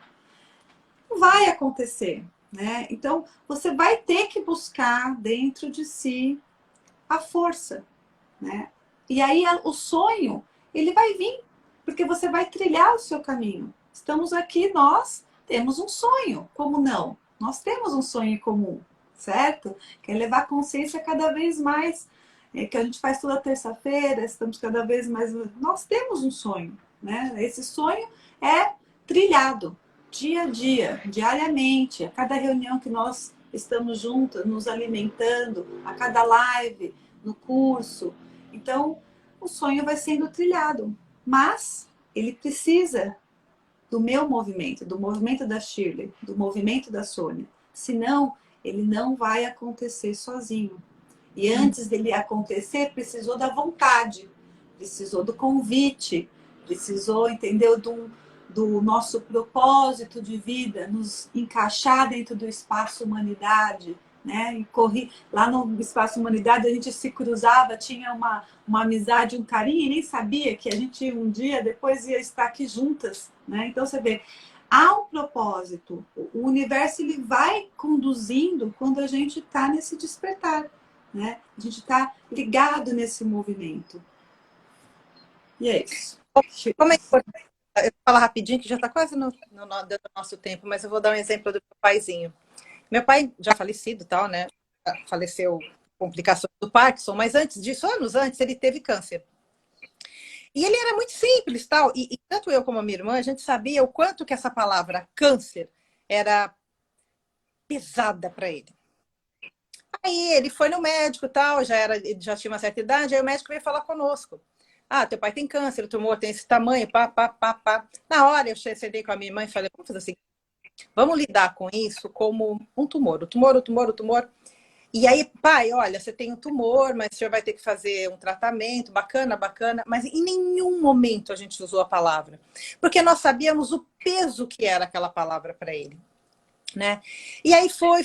S2: Não vai acontecer, né? Então, você vai ter que buscar dentro de si a força, né? E aí o sonho, ele vai vir, porque você vai trilhar o seu caminho. Estamos aqui, nós temos um sonho, como não? Nós temos um sonho em comum, certo? Que é levar consciência cada vez mais, que a gente faz toda terça-feira, estamos cada vez mais... Nós temos um sonho, né? Esse sonho é trilhado, dia a dia, diariamente, a cada reunião que nós estamos juntos, nos alimentando, a cada live, no curso. Então, o sonho vai sendo trilhado, mas ele precisa do meu movimento, do movimento da Shirley, do movimento da Sônia. Senão, ele não vai acontecer sozinho. E antes dele acontecer, precisou da vontade, precisou do convite, precisou, entendeu, do nosso propósito de vida, nos encaixar dentro do espaço humanidade, né? E corri lá no espaço humanidade, a gente se cruzava, tinha uma amizade, um carinho, e nem sabia que a gente um dia depois ia estar aqui juntas, né? Então você vê, há um propósito, o universo ele vai conduzindo quando a gente está nesse despertar, né? A gente está ligado nesse movimento. E é isso.
S3: Como é importante. Eu vou falar rapidinho, que já está quase dentro do nosso tempo, mas eu vou dar um exemplo do meu paizinho. Meu pai já falecido, tal, né? Faleceu com complicações do Parkinson, mas antes disso, anos antes, ele teve câncer. E ele era muito simples, tal. E tanto eu como a minha irmã, a gente sabia o quanto que essa palavra câncer era pesada para ele. Aí ele foi no médico, tal, ele já tinha uma certa idade, aí o médico veio falar conosco. Ah, teu pai tem câncer, o tumor tem esse tamanho, pá, pá, pá, pá. Na hora eu sentei com a minha mãe e falei, vamos fazer assim, vamos lidar com isso como um tumor, o tumor. E aí, pai, olha, você tem um tumor, mas o senhor vai ter que fazer um tratamento, bacana, bacana. Mas em nenhum momento a gente usou a palavra, porque nós sabíamos o peso que era aquela palavra para ele. Né? E aí foi.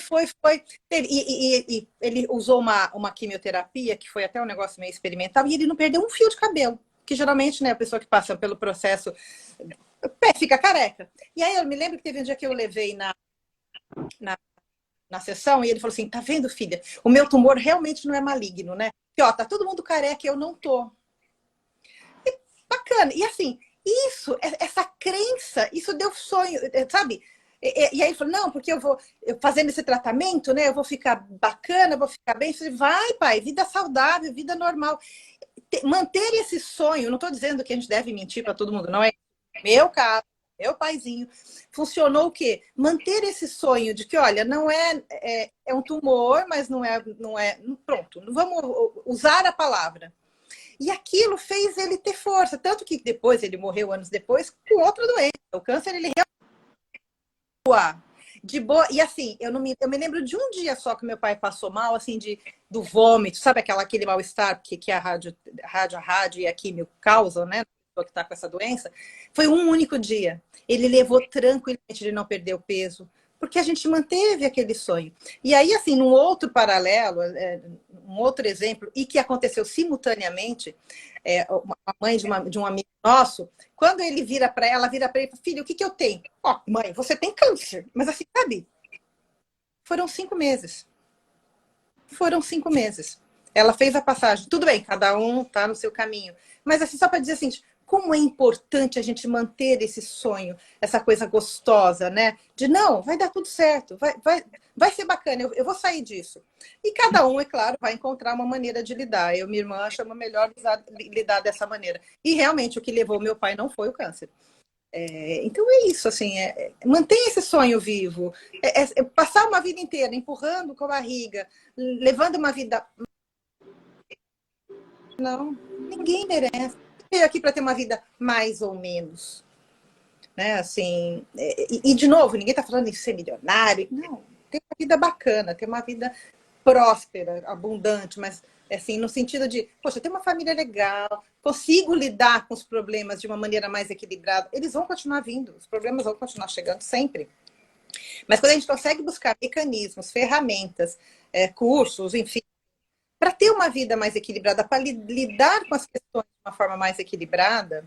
S3: E ele usou uma quimioterapia, que foi até um negócio meio experimental, e ele não perdeu um fio de cabelo. Que geralmente, né, a pessoa que passa pelo processo fica careca. E aí eu me lembro que teve um dia que eu levei na sessão, e ele falou assim, tá vendo, filha? O meu tumor realmente não é maligno, né? Porque, ó, tá todo mundo careca e eu não tô. E, bacana. E assim, essa crença, isso deu sonho, sabe? E aí ele falou, não, porque eu fazendo esse tratamento, né? Eu vou ficar bacana, eu vou ficar bem. Eu falei, vai, pai, vida saudável, vida normal. Manter esse sonho, não estou dizendo que a gente deve mentir para todo mundo, não é meu caso, meu paizinho. Funcionou o quê? Manter esse sonho de que, olha, não é um tumor, mas não é. Pronto, não vamos usar a palavra. E aquilo fez ele ter força. Tanto que depois, ele morreu anos depois, com outra doença. O câncer, ele de boa. E assim, eu me lembro de um dia só que meu pai passou mal, assim, do vômito, sabe aquele mal-estar que a rádio e a química causam, né? A pessoa que está com essa doença. Foi um único dia. Ele levou tranquilamente, ele não perdeu peso, porque a gente manteve aquele sonho. E aí, assim, num outro paralelo, um outro exemplo, e que aconteceu simultaneamente, a mãe de um amigo nosso, quando ele vira para ela e fala, filho, o que eu tenho? Ó, mãe, você tem câncer. Mas assim, sabe? Foram 5 meses. Foram 5 meses. Ela fez a passagem. Tudo bem, cada um tá no seu caminho. Mas assim, só para dizer assim, como é importante a gente manter esse sonho, essa coisa gostosa, né? De não, vai dar tudo certo, vai ser bacana, eu vou sair disso. E cada um, é claro, vai encontrar uma maneira de lidar. Eu, minha irmã, chama melhor lidar dessa maneira. E realmente o que levou meu pai não foi o câncer. Então é isso, assim, manter esse sonho vivo, passar uma vida inteira empurrando com a barriga, levando uma vida... Não, ninguém merece. Veio aqui para ter uma vida mais ou menos, né? Assim, e de novo, ninguém está falando em ser milionário, não. Ter uma vida bacana, ter uma vida próspera, abundante, mas assim, no sentido de, poxa, ter uma família legal, consigo lidar com os problemas de uma maneira mais equilibrada, eles vão continuar vindo, os problemas vão continuar chegando sempre. Mas quando a gente consegue buscar mecanismos, ferramentas, cursos, enfim, para ter uma vida mais equilibrada, para lidar com as questões de uma forma mais equilibrada,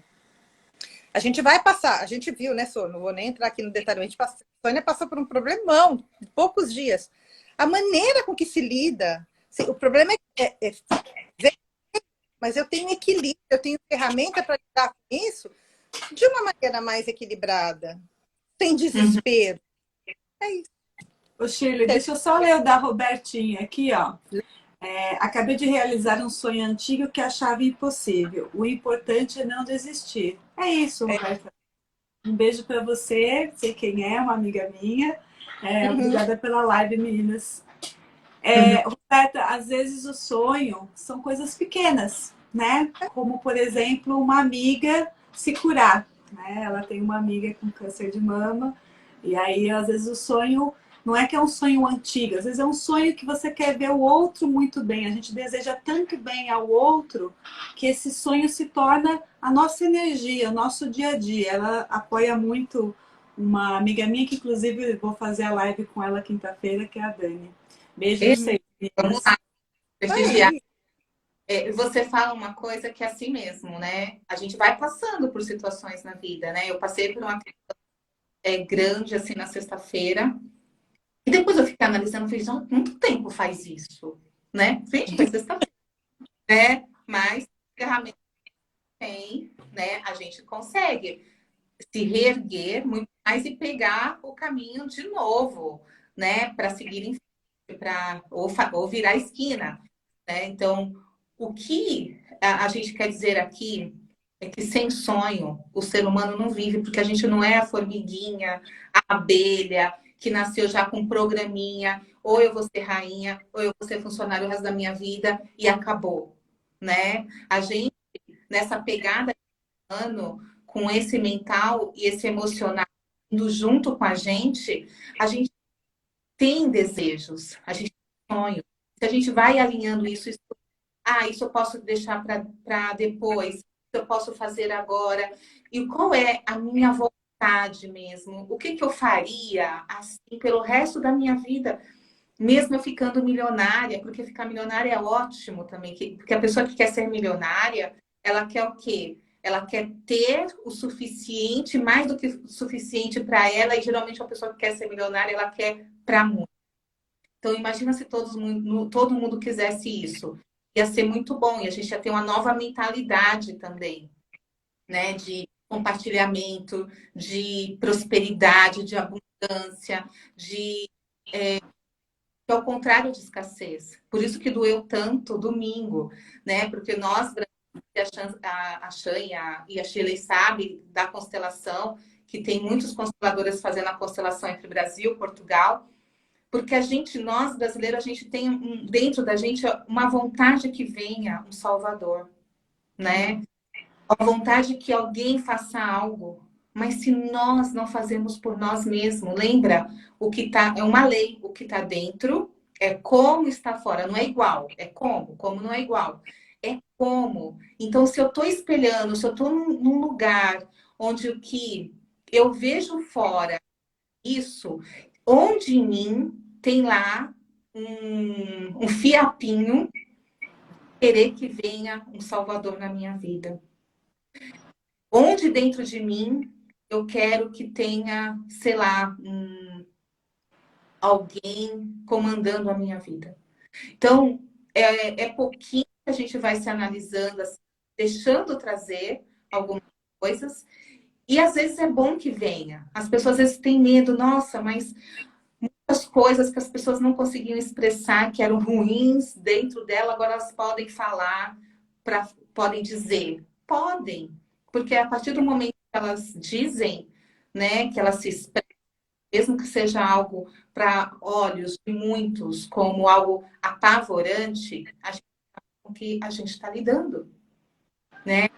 S3: a gente vai passar, a gente viu, né, Sônia? Não vou nem entrar aqui no detalhe, a Sônia passou por um problemão, de poucos dias. A maneira com que se lida, o problema mas eu tenho equilíbrio, eu tenho ferramenta para lidar com isso de uma maneira mais equilibrada, sem desespero. É isso.
S2: Ô, Shirley, deixa eu só ler o da Robertinha aqui, ó. Acabei de realizar um sonho antigo que achava impossível. O importante é não desistir. É isso, Roberta. Um beijo para você, sei quem é, uma amiga minha. Obrigada pela live, meninas. Roberta, às vezes o sonho são coisas pequenas, né? Como, por exemplo, uma amiga se curar, né? Ela tem uma amiga com câncer de mama, e aí, às vezes, o sonho não é que é um sonho antigo, às vezes é um sonho que você quer ver o outro muito bem. A gente deseja tanto bem ao outro que esse sonho se torna a nossa energia, o nosso dia a dia. Ela apoia muito uma amiga minha, que inclusive vou fazer a live com ela quinta-feira, que é a Dani. Beijo pra vocês.
S1: Vamos lá, prestigiar. Você fala uma coisa que é assim mesmo, né? A gente vai passando por situações na vida, né? Eu passei por uma questão grande, assim, na sexta-feira. E depois eu fiquei analisando, fiz, muito tempo faz isso, né? Gente, foi sexta-feira, né? Mas ferramenta tem, né? A gente consegue se reerguer muito mais e pegar o caminho de novo, né? Para seguir em frente, ou virar a esquina, né? Então, o que a gente quer dizer aqui é que sem sonho o ser humano não vive, porque a gente não é a formiguinha, a abelha, que nasceu já com um programinha, ou eu vou ser rainha, ou eu vou ser funcionário o resto da minha vida, e acabou, né? A gente, nessa pegada de ano, com esse mental e esse emocional indo junto com a gente tem desejos, a gente tem sonhos. Se a gente vai alinhando isso eu posso deixar para depois, isso eu posso fazer agora. E qual é a minha vontade mesmo? O que eu faria assim pelo resto da minha vida? Mesmo eu ficando milionária, porque ficar milionária é ótimo também, porque a pessoa que quer ser milionária, ela quer o quê? Ela quer ter o suficiente, mais do que o suficiente para ela, e geralmente a pessoa que quer ser milionária, ela quer para muito. Então, imagina se todo mundo quisesse isso. Ia ser muito bom, e a gente ia ter uma nova mentalidade também, né? De compartilhamento, de prosperidade, de abundância, ao contrário de escassez. Por isso que doeu tanto domingo, né? Porque nós, a Chan e a Shirley sabe da constelação, que tem muitos consteladores fazendo a constelação entre Brasil e Portugal, porque nós brasileiros, a gente tem dentro da gente uma vontade que venha um Salvador, né? A vontade que alguém faça algo. Mas se nós não fazemos por nós mesmos, lembra? É uma lei, o que está dentro é como está fora, não é igual, é como não é igual. É como. Então, se eu estou espelhando, se eu estou num lugar onde o que eu vejo fora, isso, onde em mim tem lá um fiapinho, querer que venha um Salvador na minha vida. Onde dentro de mim eu quero que tenha, sei lá, alguém comandando a minha vida. Então, é pouquinho que a gente vai se analisando, assim, deixando trazer algumas coisas. E às vezes é bom que venha. As pessoas às vezes têm medo, nossa, mas muitas coisas que as pessoas não conseguiam expressar, que eram ruins dentro dela, agora elas podem falar, podem dizer. Podem. Porque a partir do momento que elas dizem, né, que elas se expressam, mesmo que seja algo para olhos de muitos, como algo apavorante, a gente sabe com que a gente está lidando, né?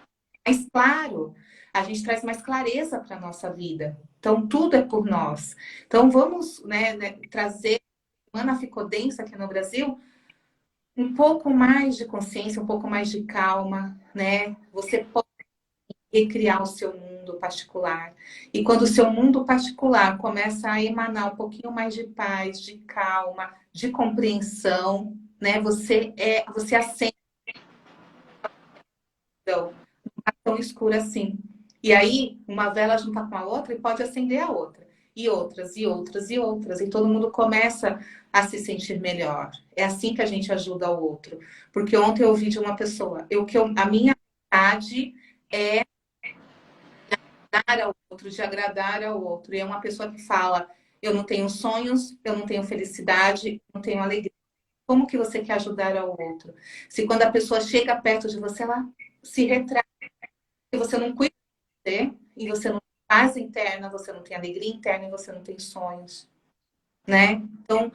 S1: Mais claro, a gente traz mais clareza para a nossa vida. Então, tudo é por nós. Então, vamos, né, trazer Semana Ficodense aqui no Brasil um pouco mais de consciência, um pouco mais de calma, né? Você pode recriar o seu mundo particular. E quando o seu mundo particular começa a emanar um pouquinho mais de paz, de calma, de compreensão, né? Você acende não tá tão escura assim. E aí, uma vela junta com a outra e pode acender a outra. E outras, e outras, e outras. E todo mundo começa a se sentir melhor. É assim que a gente ajuda o outro. Porque ontem eu ouvi de uma pessoa, a minha vontade é dar ao outro, de agradar ao outro. E é uma pessoa que fala, eu não tenho sonhos, eu não tenho felicidade, eu não tenho alegria. Como que você quer ajudar ao outro? Se quando a pessoa chega perto de você, ela se retrai, se você não cuida de você, e você não tem paz interna, você não tem alegria interna e você não tem sonhos, né? Então,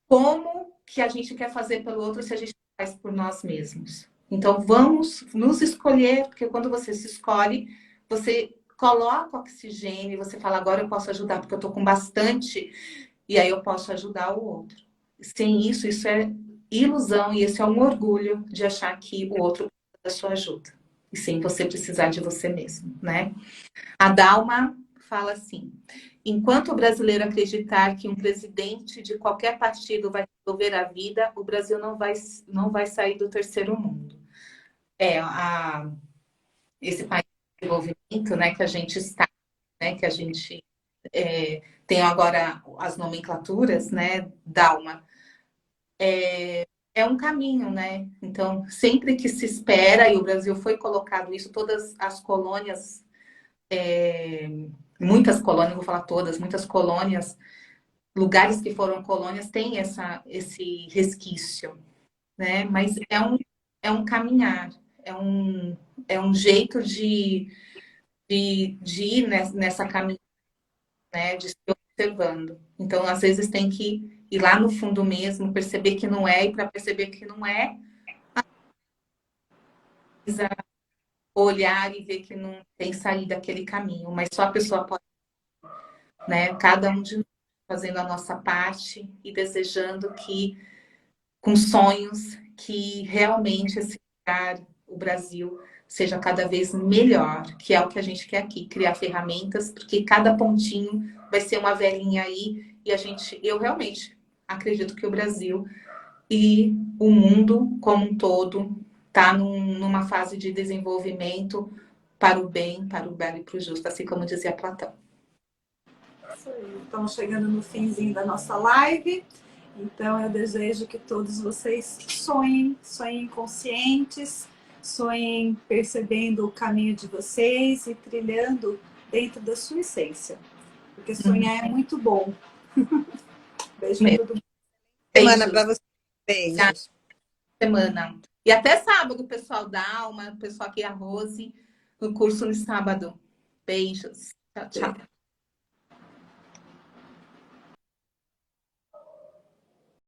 S1: como que a gente quer fazer pelo outro se a gente faz por nós mesmos? Então, vamos nos escolher, porque quando você se escolhe, você coloca oxigênio e você fala, agora eu posso ajudar, porque eu tô com bastante, e aí eu posso ajudar o outro. Sem isso, isso é ilusão e esse é um orgulho de achar que o outro precisa da sua ajuda. E sem você precisar de você mesmo, né? A Dalma fala assim: enquanto o brasileiro acreditar que um presidente de qualquer partido vai resolver a vida, o Brasil não vai sair do terceiro mundo. Esse país de desenvolvimento, né, que a gente está, né, que a gente tem agora as nomenclaturas, né, Dalma, é um caminho, né? Então, sempre que se espera, e o Brasil foi colocado isso, todas as colônias, muitas colônias, vou falar todas, muitas colônias, lugares que foram colônias têm esse resquício, né? Mas é um caminhar, é um jeito de ir nessa caminhada, né? De se observando. Então, às vezes tem que ir lá no fundo mesmo, perceber que não é, e para perceber que não é, precisa olhar e ver que não tem saída daquele caminho, mas só a pessoa pode, né? Cada um de nós fazendo a nossa parte e desejando que, com sonhos, que realmente esse lugar, o Brasil, seja cada vez melhor, que é o que a gente quer aqui, criar ferramentas, porque cada pontinho vai ser uma velhinha aí, e eu realmente acredito que o Brasil e o mundo como um todo está numa fase de desenvolvimento para o bem, para o belo e para o justo, assim como dizia Platão.
S2: Isso aí. Estamos chegando no finzinho da nossa live. Então, eu desejo que todos vocês sonhem, sonhem conscientes, sonhem percebendo o caminho de vocês e trilhando dentro da sua essência. Porque sonhar é muito bom. Beijo para todo mundo.
S3: Semana para você. Beijos.
S1: Semana. E até sábado, pessoal da Alma, pessoal aqui, a Rose, no curso no sábado. Beijos. Tchau, tchau.